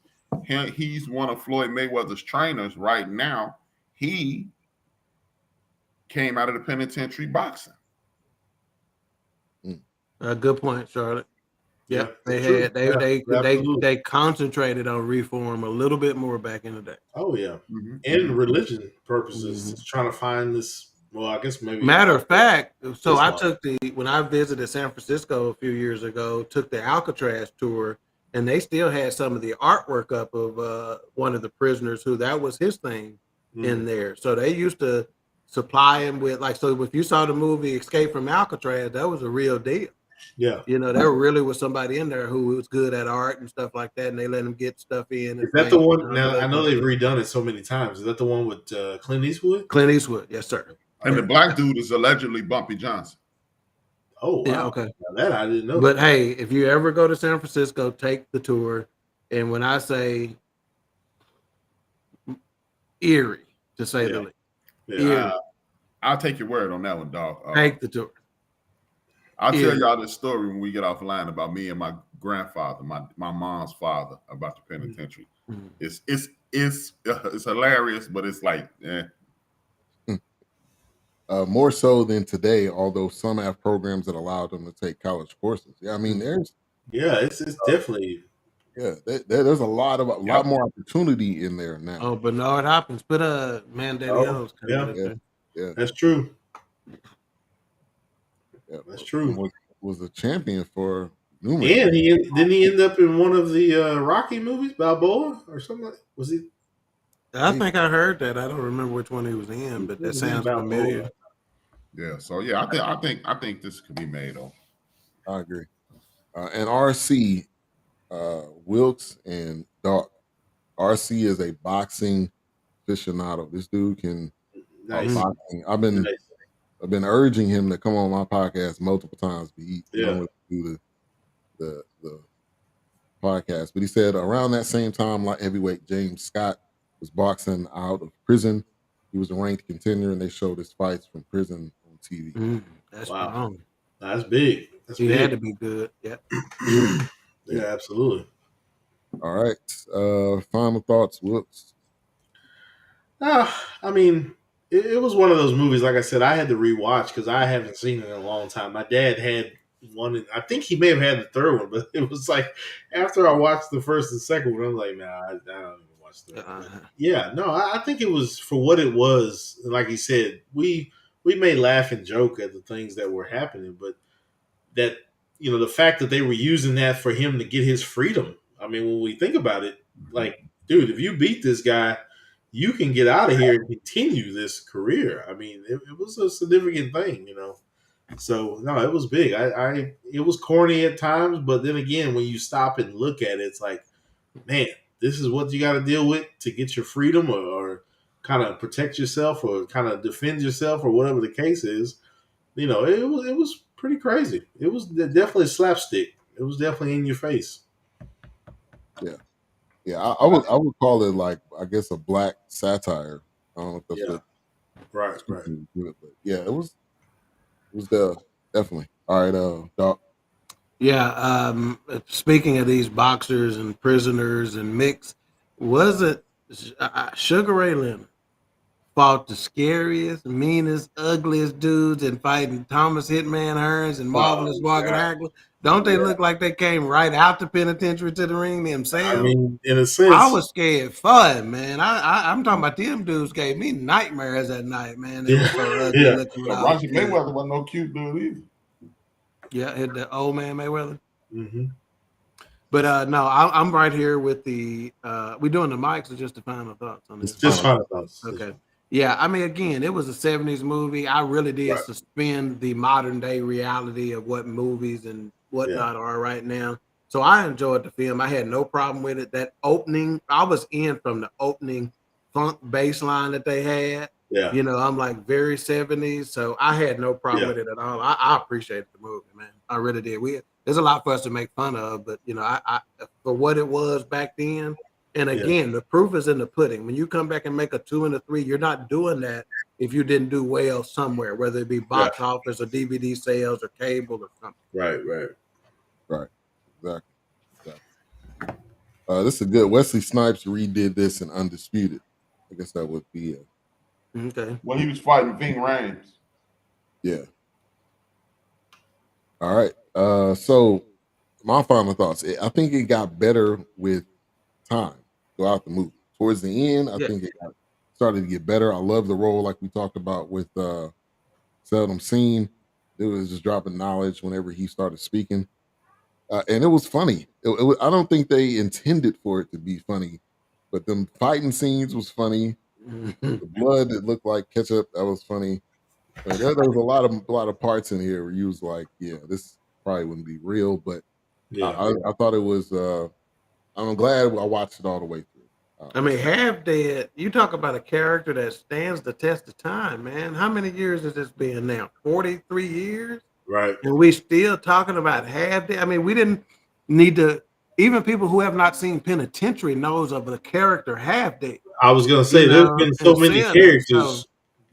He's one of Floyd Mayweather's trainers right now. He came out of the penitentiary boxing. Good point, Charlotte. Yep, they concentrated on reform a little bit more back in the day. Oh yeah, and religion purposes, trying to find this. Well, I guess maybe. Matter of fact, so I took when I visited San Francisco a few years ago, took the Alcatraz tour, and they still had some of the artwork up of one of the prisoners who that was his thing in there. So they used to supply him with so if you saw the movie Escape from Alcatraz, that was a real deal. Yeah, you know, there really was somebody in there who was good at art and stuff like that, and they let him get stuff in. Is that the one? Now I know they've redone it so many times. Is that the one with Clint Eastwood? Clint Eastwood, yes, sir. And the black dude is allegedly Bumpy Johnson. Oh, wow. Yeah, okay. Now that I didn't know. But hey, if you ever go to San Francisco, take the tour. And when I say eerie, to say the least, I'll take your word on that one, dog. Take the tour. I'll tell y'all this story when we get offline about me and my grandfather, my mom's father, about the penitentiary. It's hilarious, but it's like, more so than today, although some have programs that allow them to take college courses. Yeah, I mean, there's it's definitely there's a lot more opportunity in there now. Oh, Bernard Hopkins put a Mandela. Yeah, that's true. Yeah, that's true. Was a champion for numerous. And didn't he end up in one of the Rocky movies, Balboa or something? Was he? I think I heard that. I don't remember which one he was in, but that sounds familiar. Yeah. So yeah, I think this could be made though. I agree. And RC, Wilks and Dawk. RC is a boxing aficionado. This dude can boxing. I've been urging him to come on my podcast multiple times, but he don't do the podcast. But he said around that same time, like heavyweight James Scott was boxing out of prison. He was a ranked contender, and they showed his fights from prison on TV. That's wow. That's big. He had to be good. Yeah. Yeah, absolutely. All right. Final thoughts, Wilks. I mean, it was one of those movies, like I said, I had to rewatch because I haven't seen it in a long time. My dad had one. I think he may have had the third one, but it was like after I watched the first and second one, I'm like, nah, I don't even watch that. Yeah, no, I think it was for what it was. Like he said, we may laugh and joke at the things that were happening, but that, you know, the fact that they were using that for him to get his freedom. I mean, when we think about it, like, dude, if you beat this guy, you can get out of here and continue this career. I mean, it was a significant thing, you know. So no, it was big. It was corny at times, but then again, when you stop and look at it, it's like, man, this is what you got to deal with to get your freedom or kind of protect yourself or kind of defend yourself or whatever the case is. You know, it was pretty crazy. It was definitely slapstick. It was definitely in your face. Yeah. Yeah, I would call it like, I guess, a black satire. I don't know if that's right. But yeah, it was definitely. All right, Doc. Yeah, speaking of these boxers and prisoners and mix, was it Sugar Ray Leonard fought the scariest, meanest, ugliest dudes in fighting Thomas Hitman Hearns and Marvelous Walker Hagler? Don't they look like they came right out the penitentiary to the ring themselves? I mean, in a sense, I was scared for it, man. I'm talking about them dudes gave me nightmares that night, man. They were so ugly looking. Roger Mayweather wasn't no cute dude either. Yeah, hit the old man Mayweather. Mm-hmm. But no, I'm right here with the. We doing the mics or just the final thoughts on this? Just final thoughts. Okay. Yeah, I mean, again, it was a '70s movie. I really did suspend the modern day reality of what movies and whatnot are right now. So I enjoyed the film. I had no problem with it. That opening, I was in from the opening funk bass line that they had. Yeah. You know, I'm like very 70s. So I had no problem with it at all. I appreciated the movie, man. I really did. There's a lot for us to make fun of, but you know, I for what it was back then. And again, the proof is in the pudding. When you come back and make a 2 and a 3, you're not doing that if you didn't do well somewhere, whether it be box office or DVD sales or cable or something. Right. Exactly. This is a good. Wesley Snipes redid this in Undisputed. I guess that would be it. Okay. When he was fighting Ving Rhames. Yeah. All right. So my final thoughts. I think it got better with time throughout the movie. Towards the end, I think it started to get better. I love the role, like we talked about with Seldom Seen. It was just dropping knowledge whenever he started speaking. And it was funny. I don't think they intended for it to be funny, but them fighting scenes was funny. The blood that looked like ketchup, that was funny. There was a lot of parts in here where you was like, yeah, this probably wouldn't be real, but I thought it was. I'm glad I watched it all the way through. I mean, Half Dead. You talk about a character that stands the test of time, man. How many years has this been now? 43 years. Right. And we still talking about Half Dead. I mean, we didn't need to. Even people who have not seen Penitentiary knows of the character Half Dead. I was gonna say there's been so many characters.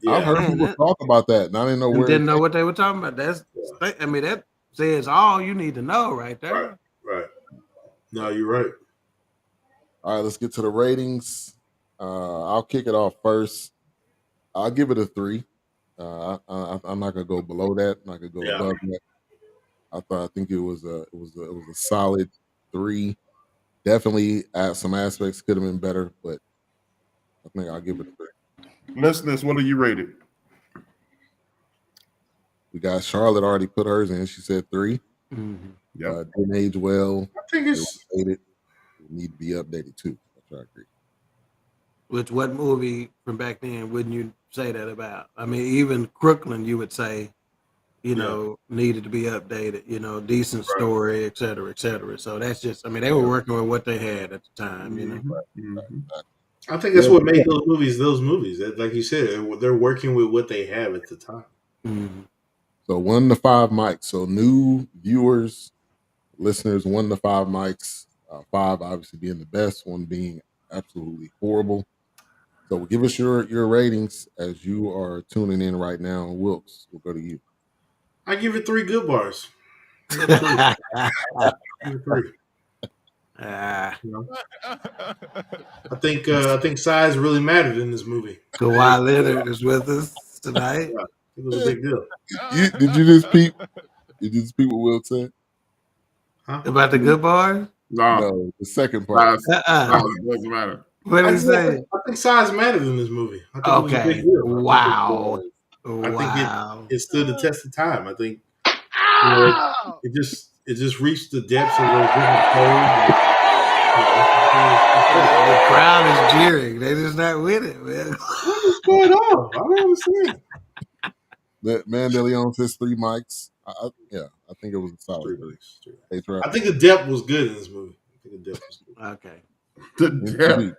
I've heard people talk about that, and I didn't know where. Didn't know what they were talking about. I mean, that says all you need to know right there. Right. No, you're right. All right, let's get to the ratings. I'll kick it off first. I'll give it a 3. I'm not gonna go below that. I'm not gonna go above that. I think it was a solid 3. Definitely, some aspects could have been better, but I think I'll give it a 3. Listeners, what are you rated? We got Charlotte already put hers in. She said 3. Mm-hmm. Didn't age well. I think it's it need to be updated too. I agree. Which what movie from back then wouldn't you say that about? I mean, even Crooklyn, you would say, you know, needed to be updated. You know, decent story, et cetera, et cetera. So that's just. I mean, they were working with what they had at the time. You know. I think that's what made those movies. Like you said, they're working with what they have at the time. Mm-hmm. So 1 to 5 mics. So new viewers, listeners, 1 to 5 mics. 5 obviously being the best, 1 being absolutely horrible. So give us your ratings as you are tuning in right now. Wilks, we'll go to you. I give it 3 good bars. I think size really mattered in this movie. Kawhi Leonard is with us tonight. Yeah, it was a big deal. Did you just peep? Did you just peep what Will said? Huh? About the good bars? No, the second part. Doesn't matter. What did he say? I think size mattered in this movie. I think it was a big deal. Wow. I think it stood the test of time. I think it just reached the depths of those different codes. The crowd is jeering. They just not with it, man. What is going on? I don't understand. Man, DeLeon says 3 mics. I think it was a solid 3. HRap. I think the depth was good in this movie. Okay. The depth.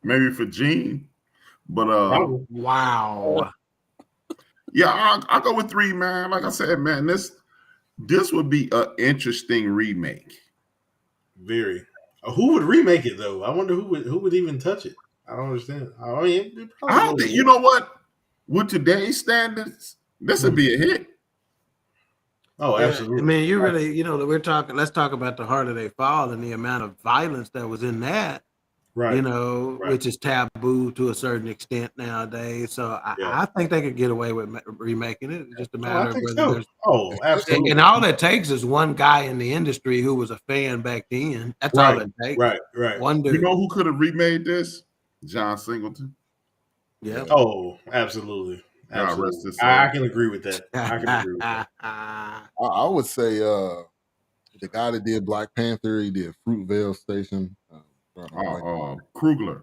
Maybe for Gene, but wow. Yeah, I'll go with 3, man. Like I said, man, this would be an interesting remake. Very. Who would remake it though? I wonder who would even touch it. I don't understand. I mean, I don't think, you know what? With today's standards, this would be a hit. Oh, absolutely. I mean, you really, let's talk about The Harder They Fall and the amount of violence that was in that. Right. You know, which is taboo to a certain extent nowadays. So I think they could get away with remaking it. It's just a matter of whether there's. Oh, absolutely. And all it takes is one guy in the industry who was a fan back then. That's all it takes. Right. One dude. You know who could have remade this? John Singleton. Yeah. Oh, absolutely. Absolutely. I can agree with that. I can agree with that. I would say the guy that did Black Panther, he did Fruitvale Station. Krugler.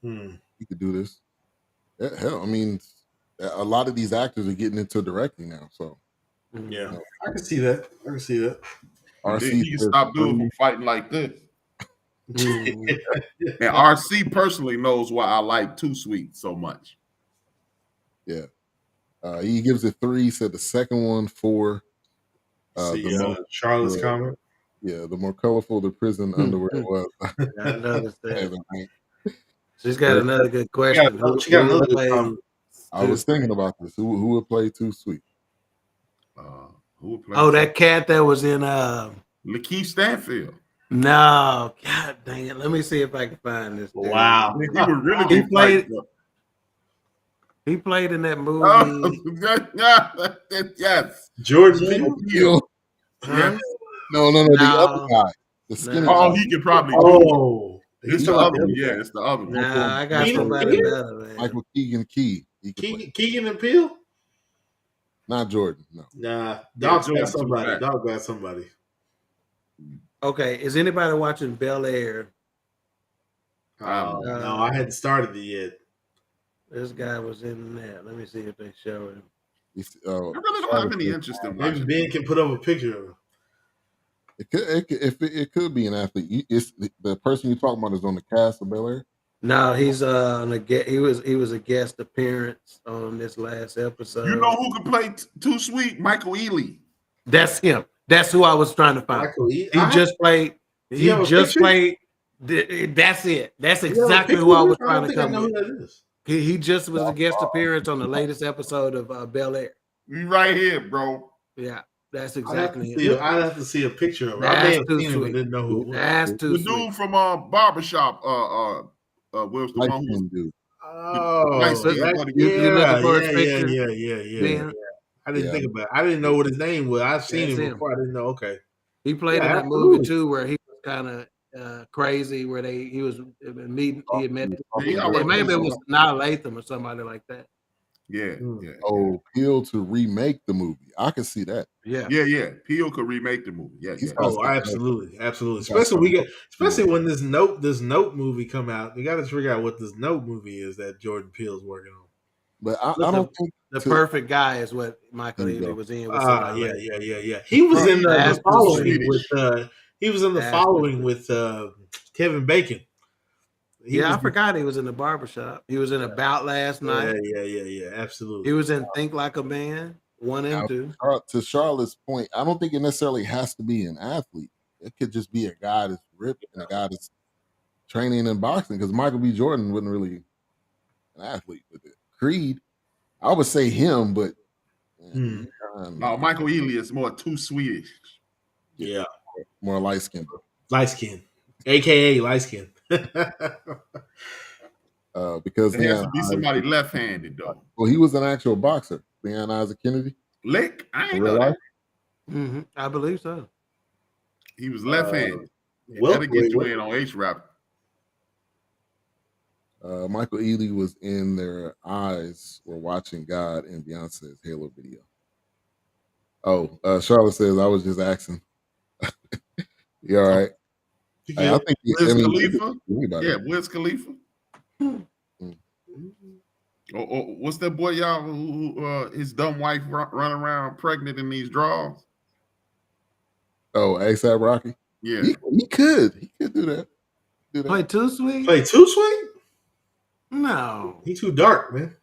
He could do this. Yeah, hell, I mean, a lot of these actors are getting into directing now. So yeah, I can see that. RC He can stop doing from fighting like this. And RC personally knows why I like Too Sweet so much. Yeah. He gives it 3. He said the second one 4. Charlotte's comment. Yeah, the more colorful the prison underwear was. I noticed that. She's got another good question. She got another good comment. I was thinking about this. Who would play Too Sweet? Who would play? Oh, that cat that was in Lakeith Stanfield. No, god dang it. Let me see if I can find this. Dude. Wow. He was really He played in that movie. Yes. Jordan Peele. Huh? No, the other guy. The skinny guy. He could probably it's the other one. Yeah, it's the other one. Nah, I got somebody better, man. Michael Keegan Key. Keegan and Peele? Not Jordan, no. Nah, Dawk's got somebody. Dawk got somebody. Okay, is anybody watching Bel Air? No, I hadn't started it yet. This guy was in that. Let me see if they show him. I really don't have any interest in watching. Maybe Ben can put up a picture of him. It could be an athlete. It's the person you're talking about is on the cast of Bel Air. No, he's on he was a guest appearance on this last episode. You know who could play Too Sweet? Michael Ealy. That's him. That's who I was trying to find. Michael Ealy. He just played. He just played. That's it. That's exactly who I was trying to come with. He just was a guest appearance on the latest episode of Bel Air. You right here, bro. Yeah, that's exactly it. I'd have to see a picture of him. That's I may have too seen him sweet. and didn't know who it was. That's too The sweet. dude from Barbershop, Wilks, the one who dude. Oh, yeah. I didn't think about it. I didn't know what his name was. I've seen him before. I didn't know. Okay. He played in that movie too, where he was kind of crazy, where he met. Maybe it was Niall Latham or somebody like that. Yeah. Oh, Peele to remake the movie. I could see that. Yeah. Peele could remake the movie. Yeah. Oh, absolutely. Especially when this Note movie come out. You got to figure out what this Note movie is that Jordan Peele's working on. But I don't think The Perfect Guy is what Michael Ealy was in. Yeah. He was in the following with. He was in the following with Kevin Bacon. I forgot he was in the Barbershop. He was in About Last Night. Yeah, absolutely. He was in Think Like a Man 1 and 2. To Charlotte's point, I don't think it necessarily has to be an athlete. It could just be a guy that's ripped and a guy that's training in boxing. Because Michael B. Jordan wasn't really an athlete with it. Creed, I would say him, but no, Michael Ealy is more Too Swedish. Yeah, more light skinned. AKA light skin. Because it has to be somebody left-handed though. Well, he was an actual boxer. Leon Isaac Kennedy. Lick, I ain't know that. Mm-hmm. I believe so. He was left-handed. Better get you in on HRap. Michael Ealy was in Their Eyes Were Watching God in Beyonce's Halo video. Oh, Charlotte says I was just asking. You all right? I think Wiz Khalifa. Wiz Khalifa. What's that boy, y'all? Who his dumb wife running around pregnant in these drawers? Oh, ASAP Rocky. Yeah, he could do that. Play Too Sweet. No, he's too dark, man.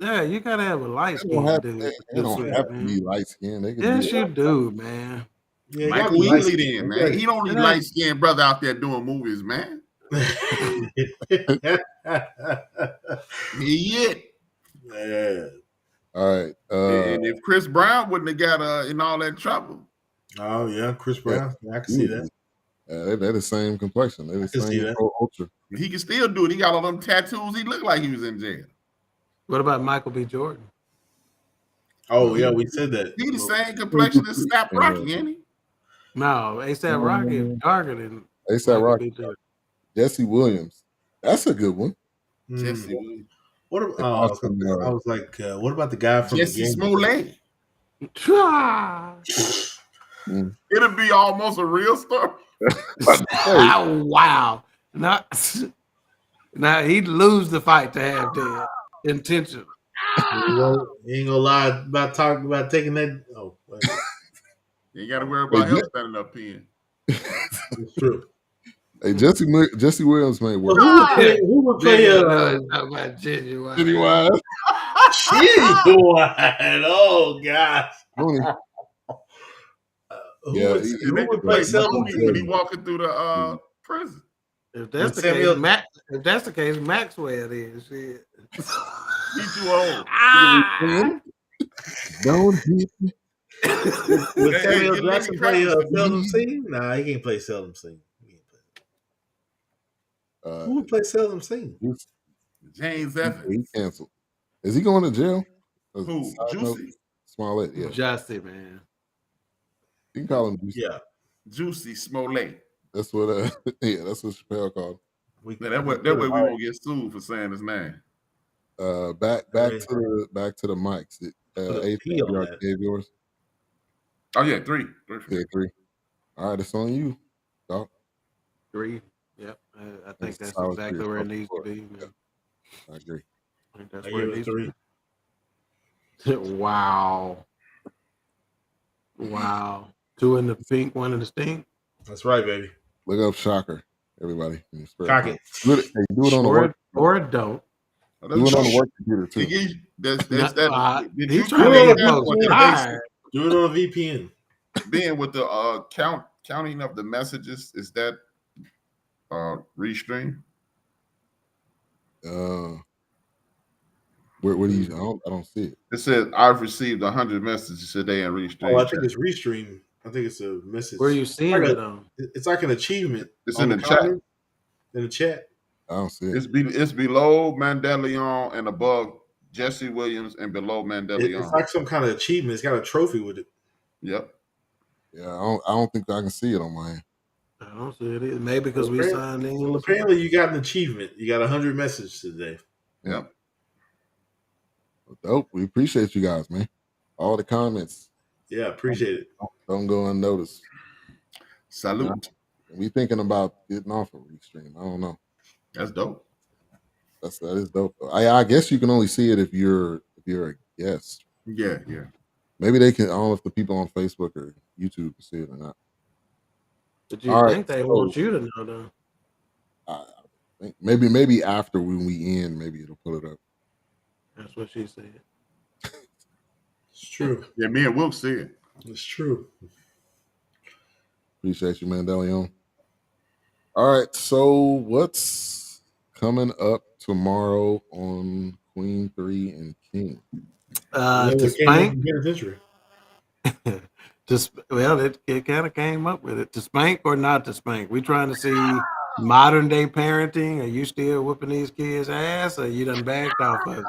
Yeah, you gotta have a light skin. They don't have to be light skinned. Yes, you do, man. Yeah, Michael Ealy, then, man. He don't need light skinned brother out there doing movies, man. Yeah. All right. And if Chris Brown wouldn't have got in all that trouble. Oh yeah, Chris Brown. I can see that. They're the same complexion. They're the same culture. He can still do it. He got all them tattoos. He looked like he was in jail. What about Michael B. Jordan? Oh yeah, we said that. He the same complexion as Snap Rocky, ain't he? No, ASAP Rocky is darker than ASAP Rocky. Jesse Williams. That's a good one. Jesse Williams. What about, I was like, what about the guy from Jesse Smollett? It'll be almost a real story. Wow. Now he'd lose the fight to have that intention. You ain't gonna lie about talking about taking that. Oh, wait. You ain't got to worry about him standing up in. It's true. Hey, Jesse Williams may work. Who would play about Genuine? Genuine. Oh gosh. Yeah, who would play Seldom when he walking through the prison? If that's the case, if that's the case, Maxwell is shit. He's too old. Don't hit me. Would Samuel Jackson play Seldom Scene? Nah, he can't play Seldom Scene. Who would play Seldom Scene? James Evans. He canceled. Is he going to jail? Who? Juicy. Smollett, yeah. Juicy, man. You can call him Juicy. Yeah. Juicy Smollett. That's what that's what Chappelle called him. That way we won't get sued for saying his name. Back to the mics. HRap gave yours. Oh yeah, 3. Yeah, 3. All right, it's on you, Dawk. 3. Yep. I think that's exactly where it needs to be. Yeah. I agree. I think that's where it needs to be. Wow. 2 in the pink, 1 in the stink. That's right, baby. Look up Shocker, everybody. Cock it. Do it on the work. Or don't. Do it on the work computer too. He's trying to get folks tired. Do it on a VPN. Then with the counting of the messages, is that restream? Where do you? I don't see it. It says I've received 100 messages today and restream. Oh, I think it's restream. I think it's a message. Where are you seeing it on? It's like an achievement. It's in the chat. In the chat. I don't see it. It's below Mandelion and above Jesse Williams and below Mandelion. It's like some kind of achievement. It's got a trophy with it. Yep. Yeah, I don't think I can see it on my end. I don't see it either. Maybe because we signed in. Well, apparently you got an achievement. You got 100 messages today. Yep. Dope. We appreciate you guys, man. All the comments. Yeah, appreciate it. Don't go unnoticed. Salute. We thinking about getting off a restream. I don't know. That's dope. That is dope. I guess you can only see it if you're a guest. Yeah. Maybe they can. I don't know if the people on Facebook or YouTube can see it or not. But you think they want you to know, though? I think maybe after when we end, maybe it'll put it up. That's what she said. It's true. Yeah, me and Wilks said it's true. Appreciate you, Mandelion. All right, so what's coming up tomorrow on Queen 3 and King? To spank. Penitentiary. It kind of came up with it. To spank or not to spank? We trying to see modern day parenting. Are you still whooping these kids' ass, or you done backed off of it?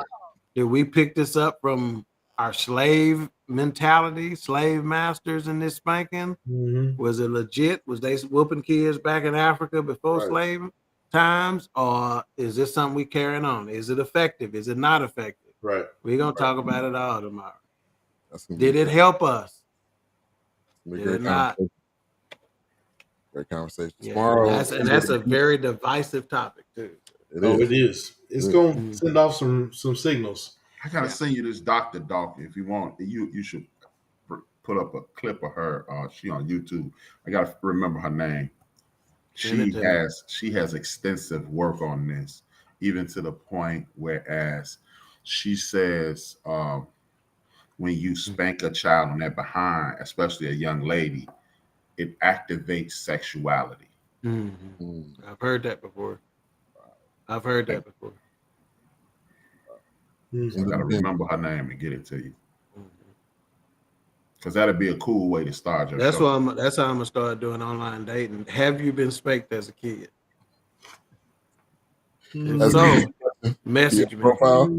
Did we pick this up from our slave mentality, slave masters in this spanking? Mm-hmm. Was it legit? Was they whooping kids back in Africa before slave times, or is this something we carrying on? Is it effective? Is it not effective? Right. We're gonna talk about it all tomorrow. Did it help us? Did it not? Great conversation. Yeah, Tomorrow, that's a very divisive topic too. It is. It's going to send off some signals. I gotta send you this Dr. Dawk if you want. You should put up a clip of her. She on YouTube. I gotta remember her name. She has extensive work on this, even to the point whereas she says when you spank a child on their behind, especially a young lady, it activates sexuality. Mm-hmm. I've heard that before. I gotta remember her name and get it to you, because that'd be a cool way to start your show. That's how I'm gonna start doing online dating. Have you been spanked as a kid? So, message me. Profile.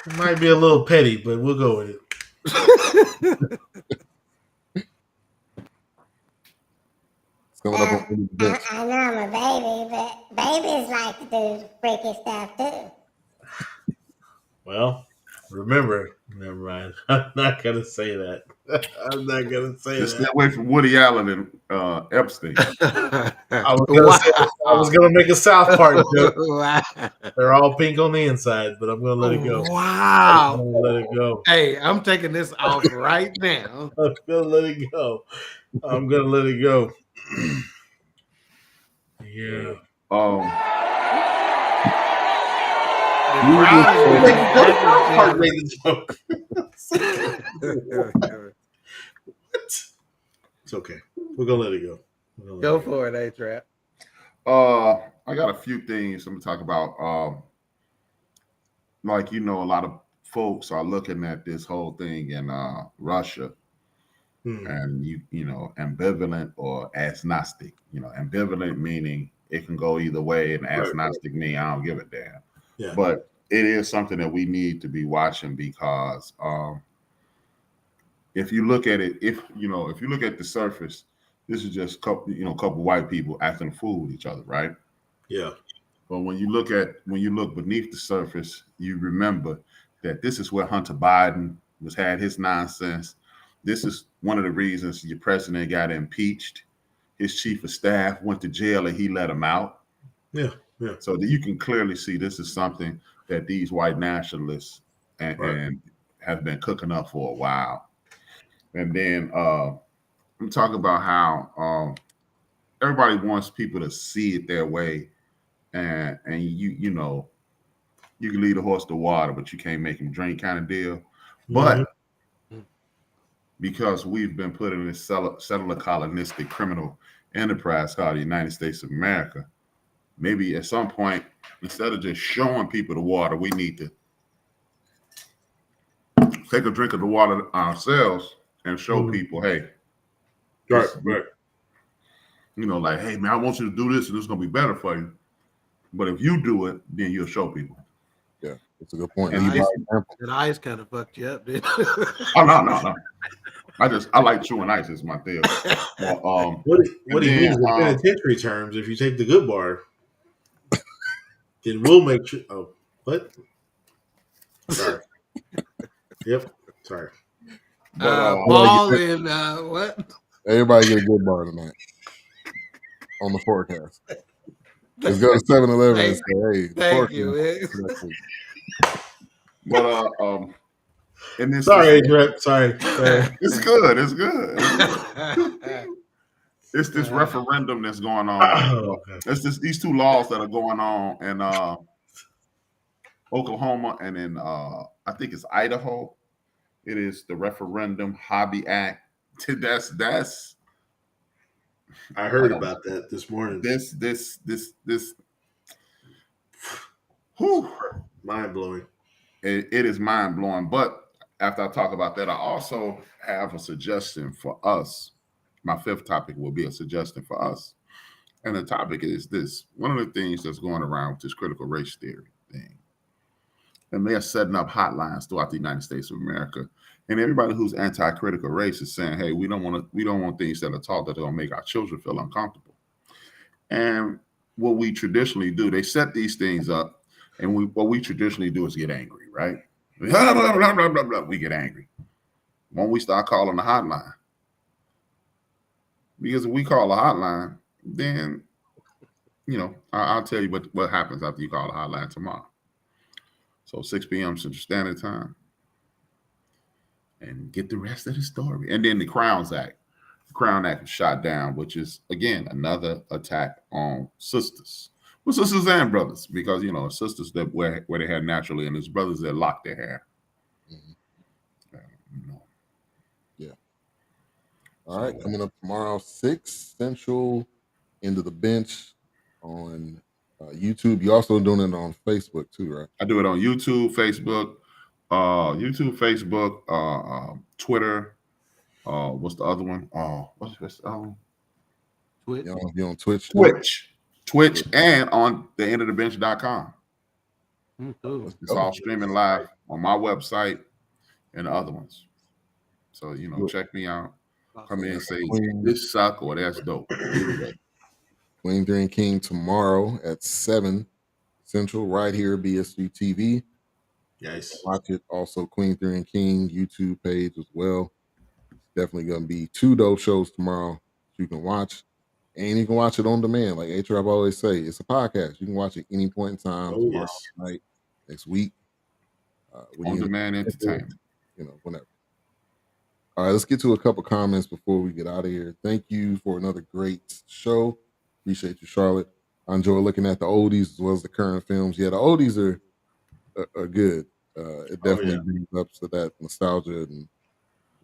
It might be a little petty, but we'll go with it. I know I'm a baby, but babies like to do freaky stuff too. Well, remember, never mind. I'm not gonna say that. I'm not gonna say Just stay that. away from Woody Allen and Epstein. I was gonna make a South Park joke. They're all pink on the inside, but I'm gonna let it go. Wow. I'm gonna let it go. Hey, I'm taking this off right now. I'm gonna let it go. I'm gonna let it go. Yeah. It's okay. We're gonna let it go. Go for it, HRap. I got a few things I'm gonna talk about. Like a lot of folks are looking at this whole thing in Russia, and ambivalent or agnostic. Ambivalent meaning it can go either way, and agnostic meaning I don't give a damn. Yeah. But it is something that we need to be watching because if you look at it, if you look at the surface, this is just couple white people acting a fool with each other, right? Yeah. But when you look beneath the surface, you remember that this is where Hunter Biden had his nonsense. This is one of the reasons your president got impeached. His chief of staff went to jail and he let him out. Yeah, yeah. So that you can clearly see this is something that these white nationalists and have been cooking up for a while. And then I'm talking about how everybody wants people to see it their way, and you can lead a horse to water, but you can't make him drink kind of deal. But because we've been put in this settler colonistic criminal enterprise called the United States of America, maybe at some point, instead of just showing people the water, we need to take a drink of the water ourselves and show people, hey, right. Like, hey man, I want you to do this, and it's gonna be better for you. But if you do it, then you'll show people. Yeah, that's a good point. That ice kind of fucked you up, didn't it? Oh no. I like chewing ice. It's my deal. Well, what he means in penitentiary terms, if you take the good bar, then we'll make sure. Oh, what? Sorry. Yep. Sorry. Paul and what? Everybody get a good bar tonight on the forecast. Let's go to 7-Eleven and say, hey, thank you, man. But in this sorry. It's good. It's this referendum that's going on. It's these two laws that are going on in Oklahoma and in I think it's Idaho. It is the Referendum Hobby Act. That's I heard about that this morning. This mind blowing. It is mind blowing. But after I talk about that, I also have a suggestion for us. My fifth topic will be a suggestion for us. And the topic is this. One of the things that's going around with this critical race theory thing. And they're setting up hotlines throughout the United States of America. And everybody who's anti-critical race is saying, hey, we don't want things that are taught that are going to make our children feel uncomfortable. And what we traditionally do, they set these things up, and what we traditionally do is get angry, right? Blah, blah, blah, blah, blah, blah. We get angry when we start calling the hotline. Because if we call a hotline, then, I'll tell you what happens after you call the hotline tomorrow. So 6 p.m. Central Standard Time. And get the rest of the story. And then the Crown Act. The Crown Act was shot down, which is, again, another attack on sisters. Well, sisters and brothers, because, sisters that where they had naturally, and it's brothers that lock their hair. Yeah. All right, coming up tomorrow, 6 Central, Into the Bench on YouTube. You're also doing it on Facebook too, right? I do it on YouTube, Facebook, Twitter. What's the other one? What's Twitch. You're on Twitch. Twitch, and on theendofthebench.com. Cool. It's all streaming live on my website and the other ones. So check me out. Come in and say this suck or that's dope. Queen 3 and King tomorrow at 7 Central, right here, BSU TV. Yes. Watch it. Also, Queen 3 and King YouTube page as well. definitely going to be 2 dope shows tomorrow you can watch. And you can watch it on demand. Like HRap always say, it's a podcast. You can watch it any point in time, tomorrow, tonight, next week. On demand entertainment. Whenever. All right, let's get to a couple comments before we get out of here. Thank you for another great show. Appreciate you, Charlotte. I enjoy looking at the oldies as well as the current films. Yeah, the oldies are good. It definitely brings up to that nostalgia and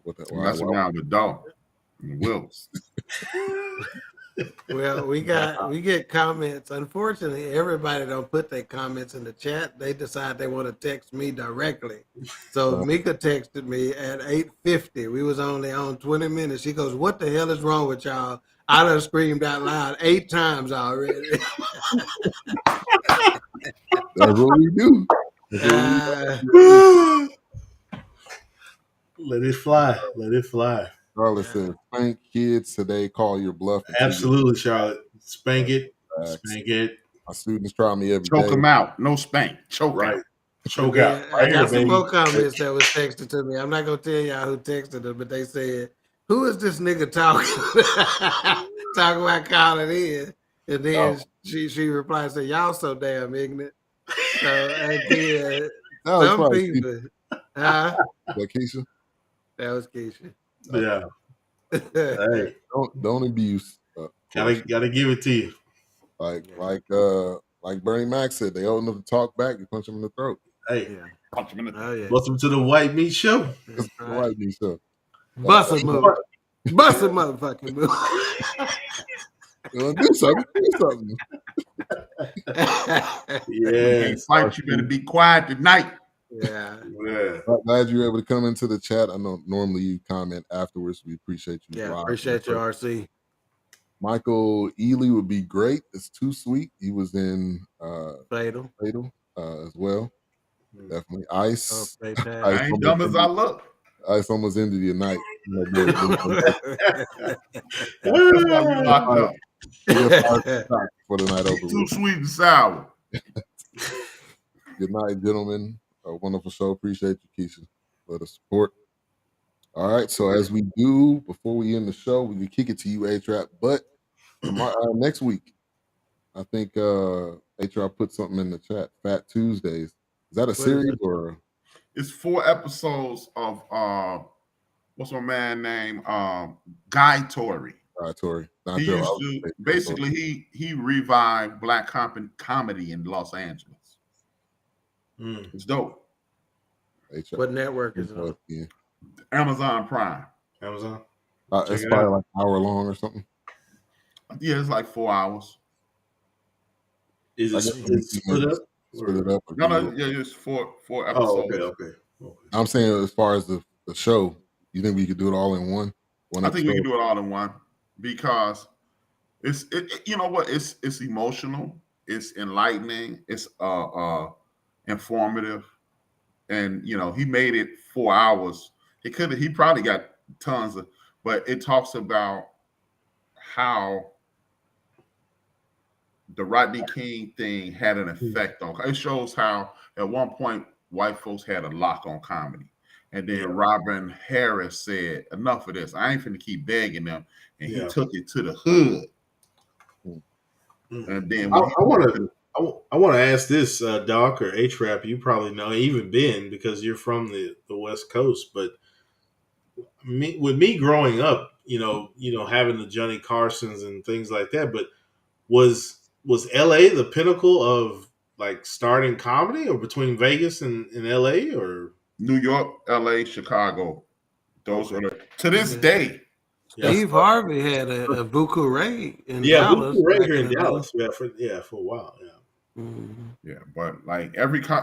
what that. That's around with Dawk and Wilks. Well, we get comments. Unfortunately, everybody don't put their comments in the chat. They decide they want to text me directly. So Mika texted me at 8:50. We was only on 20 minutes. She goes, "What the hell is wrong with y'all?" I done screamed out loud 8 times already. That's what we do. Let it fly. Let it fly. Charlotte says, "Spank kids today. Call your bluff." Absolutely, Charlotte. Spank it. Spank it. My students try me every day. Choke them out. No spank. Choke out. Choke out. I got some more comments that was texted to me. I'm not gonna tell y'all who texted them, but they said, "Who is this nigga talking talking about calling in?" And then she replied, "Said y'all so damn ignorant." So again, some people. That Keisha? That was Keisha. Yeah. Hey, don't abuse. Gotta give it to you. Like Bernie Mac said, they old enough to talk back. You punch them in the throat. Hey, punch them in the throat. Welcome to the White Meat Show. The White Meat Show. Bust a move. Bust a motherfucking move. Do something. Do something. Yeah, fight. You better be quiet tonight. Yeah. Glad you were able to come into the chat. I know normally you comment afterwards. We appreciate you. Yeah, appreciate you, RC. Michael Ely would be great. It's too sweet. He was in Fatal as well. Definitely. Ice. I ain't dumb as I look. Ice almost ended the night. That's why we locked up. For the night over. Too sweet and sour. Good night, gentlemen. A wonderful show. Appreciate you, Keisha, for the support. All right. So as we do, before we end the show, we can kick it to you, HRap. But next week, I think HRap put something in the chat. Fat Tuesdays. Is that a series or? It's 4 episodes of what's my man name? Guy Torrey. Guy Torrey. He used to basically he revived black comedy in Los Angeles. It's dope. What network is it on? Yeah. Amazon Prime. Amazon. It's probably like an hour long or something. Yeah, it's like 4 hours. Is it split up? Split it up. No, it's 4 episodes. Oh, okay. I'm saying as far as the show, you think we could do it all in one? I think we can do it all in one because it's you know what? It's emotional. It's enlightening. It's informative. And he made it 4 hours. He probably got tons of, but it talks about how the Rodney King thing had an effect on. It shows how at one point white folks had a lock on comedy, and then Robin Harris said, "Enough of this. I ain't finna keep begging them," and he took it to the hood. And then I want to ask this, Dawk or HRap. You probably know, even Ben, because you're from the West Coast. But with me growing up, having the Johnny Carsons and things like that. But was L.A. the pinnacle of like starting comedy, or between Vegas and L.A. or New York, L.A., Chicago? Those are to this day. Steve Harvey had a Buku Ray in Dallas. Buku Ray here in Dallas. For a while. Yeah, but like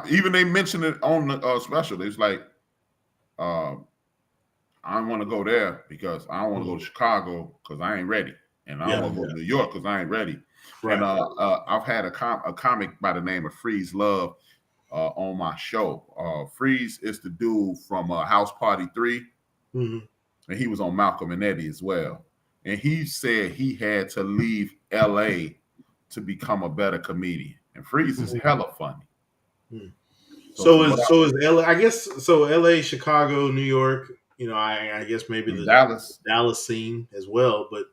even they mentioned it on the special. It's like, I don't want to go there because I don't want to go to Chicago because I ain't ready, and I don't want to go to New York because I ain't ready. Right. And I've had a comic by the name of Freeze Love on my show. Freeze is the dude from House Party 3, and he was on Malcolm and Eddie as well. And he said he had to leave L.A. to become a better comedian. And Freeze is hella funny. So is LA? I guess so. LA, Chicago, New York. I guess maybe the Dallas scene as well. But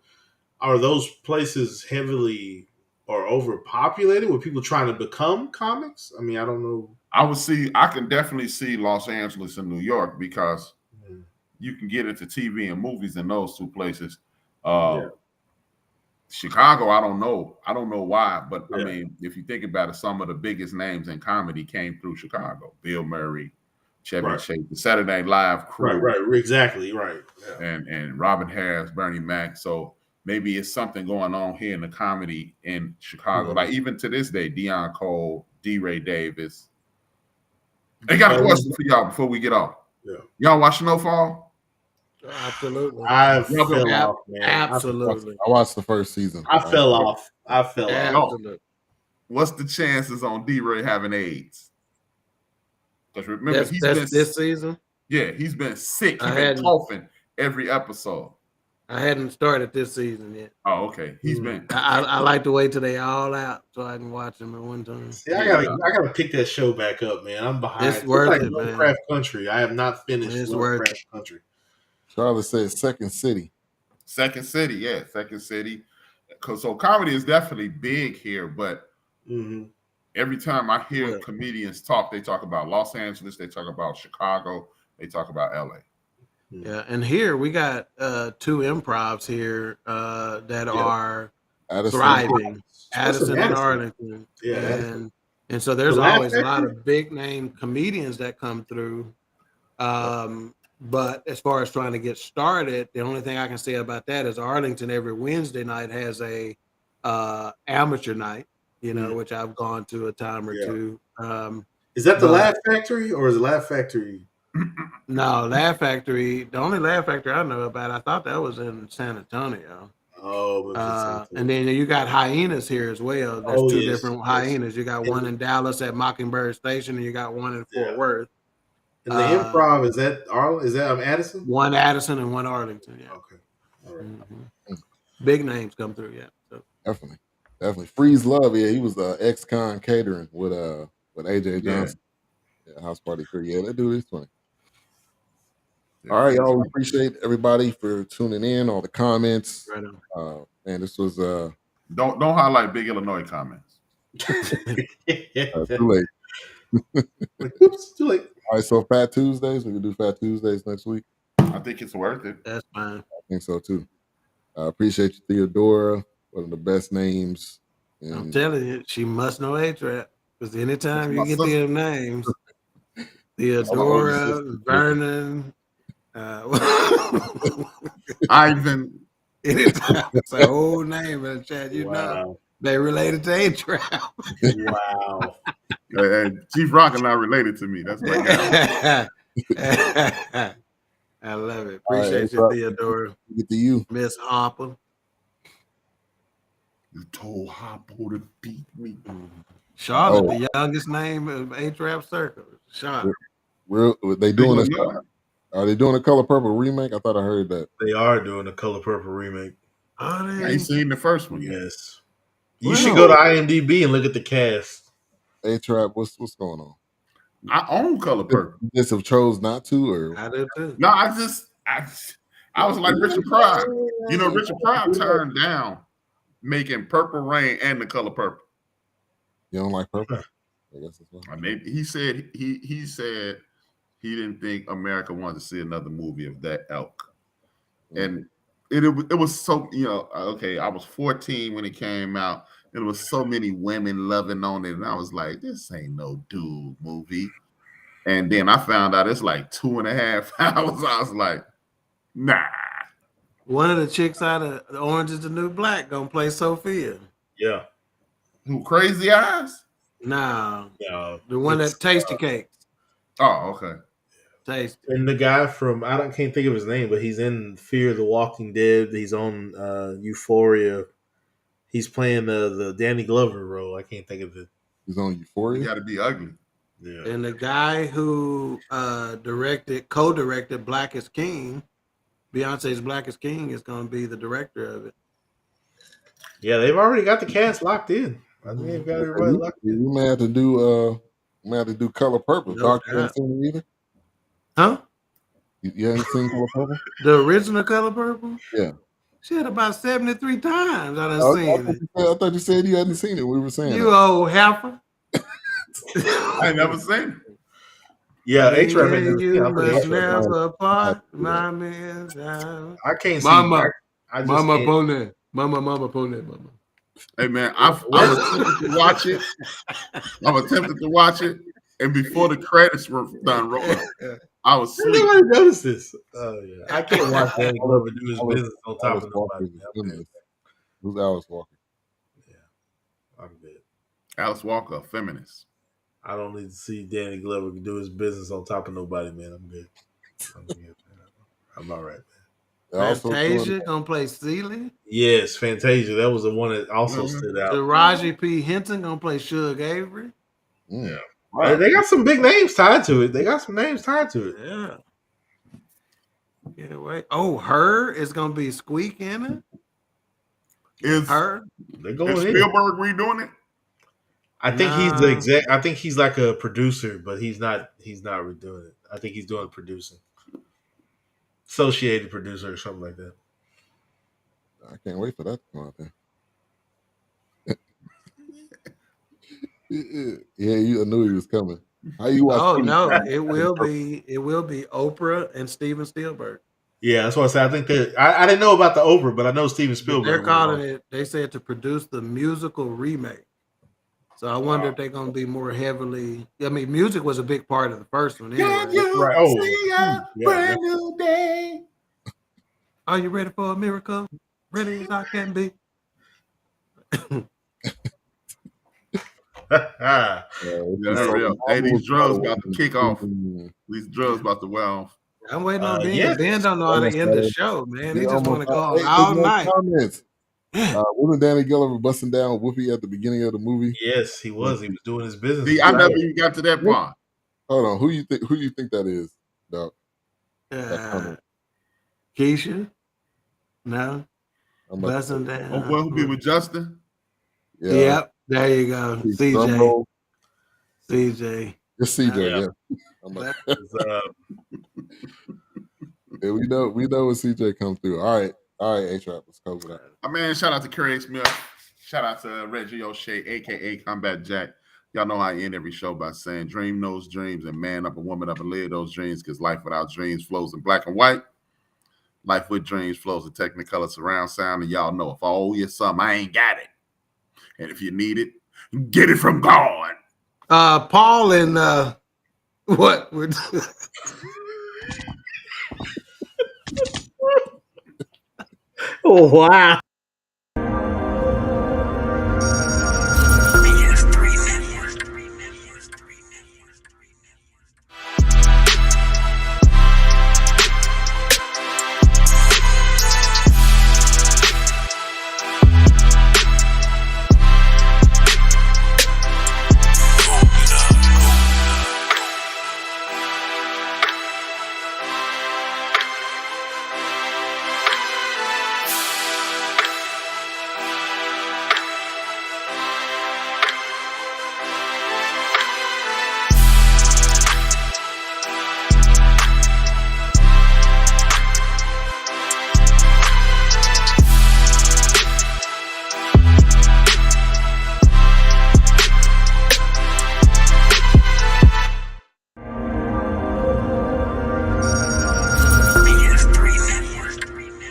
are those places heavily or overpopulated with people trying to become comics? I mean, I don't know. I can definitely see Los Angeles and New York because you can get into TV and movies in those two places. Chicago, I don't know. I don't know why, but I mean, if you think about it, some of the biggest names in comedy came through Chicago. Bill Murray, Chevy Chase, the Saturday Night Live crew. Right, exactly, right. Yeah. And Robin Harris, Bernie Mac. So maybe it's something going on here in the comedy in Chicago. Like even to this day, Deion Cole, D. Ray Davis. I got a question for y'all before we get off. Yeah. Y'all watch Snowfall? Absolutely. I fell off, man. Absolutely. I watched the first season. I fell off. Absolutely. What's the chances on D-Ray having AIDS? Because remember, he's been this season. Yeah, he's been sick. He's been coughing every episode. I hadn't started this season yet. Oh, okay. He's been. I like to wait till they all out so I can watch them at one time. See, I gotta pick that show back up, man. I'm behind. It's worth it, man. man. Country. I have not finished Lovecraft Country. Charlotte says Second City. Second City, yeah, Second City. So comedy is definitely big here, but every time I hear comedians talk, they talk about Los Angeles, they talk about Chicago, they talk about LA. Yeah, and here we got two improvs here that are thriving. Addison and Arlington. Yeah. And so there's always a lot of big name comedians that come through. But as far as trying to get started, the only thing I can say about that is Arlington every Wednesday night has a amateur night, which I've gone to a time or two. Is that the Laugh Factory or is it Laugh Factory? No, Laugh Factory. The only Laugh Factory I know about, I thought that was in San Antonio. Oh, and then you got Hyenas here as well. There's two different Hyenas. You got one in Dallas at Mockingbird Station, and you got one in Fort Worth. And the improv is that Addison? One Addison and one Arlington. Yeah. Okay. All right. Mm-hmm. Big names come through. Yeah. So. Definitely. Freeze Love. Yeah, he was ex-con catering with AJ Johnson. Yeah, House Party Crew. Yeah, that dude is funny. All right, y'all. We appreciate everybody for tuning in. All the comments. Right on. Man, this was Don't highlight Big Illinois comments. Too late. Oops, too late. All right, so Fat Tuesdays. We can do Fat Tuesdays next week. I think it's worth it. That's fine. I think so too. I appreciate you, Theodora. One of the best names. I'm telling you, she must know HRap because anytime you get their names, Theodora, Vernon, Ivan. Anytime it's a whole name in the chat, know they related to HRap. Wow. Chief Rock and I related to me. That's my guy. I love it. Appreciate you, Theodora. Get to you, Miss Hopper. You told Hopper to beat me. Charlotte, the youngest name of HRap circle. Charlotte. Are they doing a Color Purple remake? I thought I heard that. They are doing a Color Purple remake. I ain't seen the first one. Yes. You should go to IMDb and look at the cast. HRap, what's going on? I own Color Purple. You just have chose not to, or I did too. No, I was like Richard Pryor. Richard Pryor turned down making Purple Rain and the Color Purple. You don't like purple? I guess that's why. Maybe he said he didn't think America wanted to see another movie of that ilk, and it was so okay. I was 14 when it came out. There was so many women loving on it, and I was like, this ain't no dude movie. And then I found out it's like 2.5 hours. I was like, nah. One of the chicks out of Orange is the New Black gonna play Sophia. Yeah. Who, Crazy Eyes? No. The one that Tasty Cakes. Oh, okay. Tasty. And the guy from can't think of his name, but he's in Fear the Walking Dead. He's on Euphoria. He's playing the Danny Glover role. I can't think of it. He's on Euphoria. You got to be ugly. Yeah. And the guy who co-directed Black is King, Beyonce's Black is King, is going to be the director of it. Yeah, they've already got the cast locked in. I think they've got everybody locked in. We may have to do Color Purple. No Doctor hasn't seen it either. Huh? You haven't seen Color Purple? The original Color Purple? Yeah. Shit, about 73 times I done I seen it. thought you said you hadn't seen it. We were saying You old heifer. I ain't never seen it. Yeah, Me HRap ain't and never you seen it. I think must H-Rap never- never part. My man's down. I can't see. Mama, I just mama can't. pony, mama pony, mama. Hey man, I was attempted to watch it. I'm attempted to watch it, and before the credits were done rolling, I was asleep. Nobody noticed this. Oh yeah, I can't watch Danny Glover do his business on top of nobody. Who's Alice Walker? Yeah, I'm good. Alice Walker, a feminist. I don't need to see Danny Glover do his business on top of nobody, man. I'm good. I'm all right, man. Fantasia gonna play Celie. Yes, Fantasia. That was the one that also stood out. Taraji P. Henson gonna play Suge Avery. Yeah. Wow. They got some big names tied to it. Yeah. Yeah, wait. Oh, Her is gonna be Squeak in it. Is Her? They're going in. Spielberg redoing it? I think he's the exec. I think he's like a producer, but he's not redoing it. I think he's doing producing, associated producer or something like that. I can't wait for that to come out there. Yeah, I knew he was coming. How you watch? Oh no, it will be Oprah and Steven Spielberg. Yeah, that's what I said. I think that I didn't know about the Oprah, but I know Steven Spielberg. They're calling it. They said to produce the musical remake. So I wonder if they're going to be more heavily. I mean, music was a big part of the first one. Anyway. Right. Oh, brand new day. Are you ready for a miracle? Ready as I can be. Hey, these drugs about to kick off. These drugs about to wear off. I'm waiting on Ben. Yes. Ben don't know how to end the show, man. He just want to go on all night. Comments. Wasn't Danny Glover busting down Whoopi at the beginning of the movie? Yes, he was. He was doing his business. See, I never even got to that part. Hold on, who you think that is, Dawk? Keisha? No. Busting down. Oh, well, who be with Justin? Yeah. Yep. There you go. CJ. CJ. It's CJ. Yeah. Yeah, we know when CJ comes through. All right, HRap, let's cover that. Man, shout out to Craig Smith. Shout out to Reggie O'Shea, aka Combat Jack. Y'all know I end every show by saying, dream those dreams and man up and woman up and live those dreams, because life without dreams flows in black and white. Life with dreams flows in Technicolor surround sound. And y'all know if I owe you something, I ain't got it. And if you need it, get it from God. Paul and what? Oh, wow.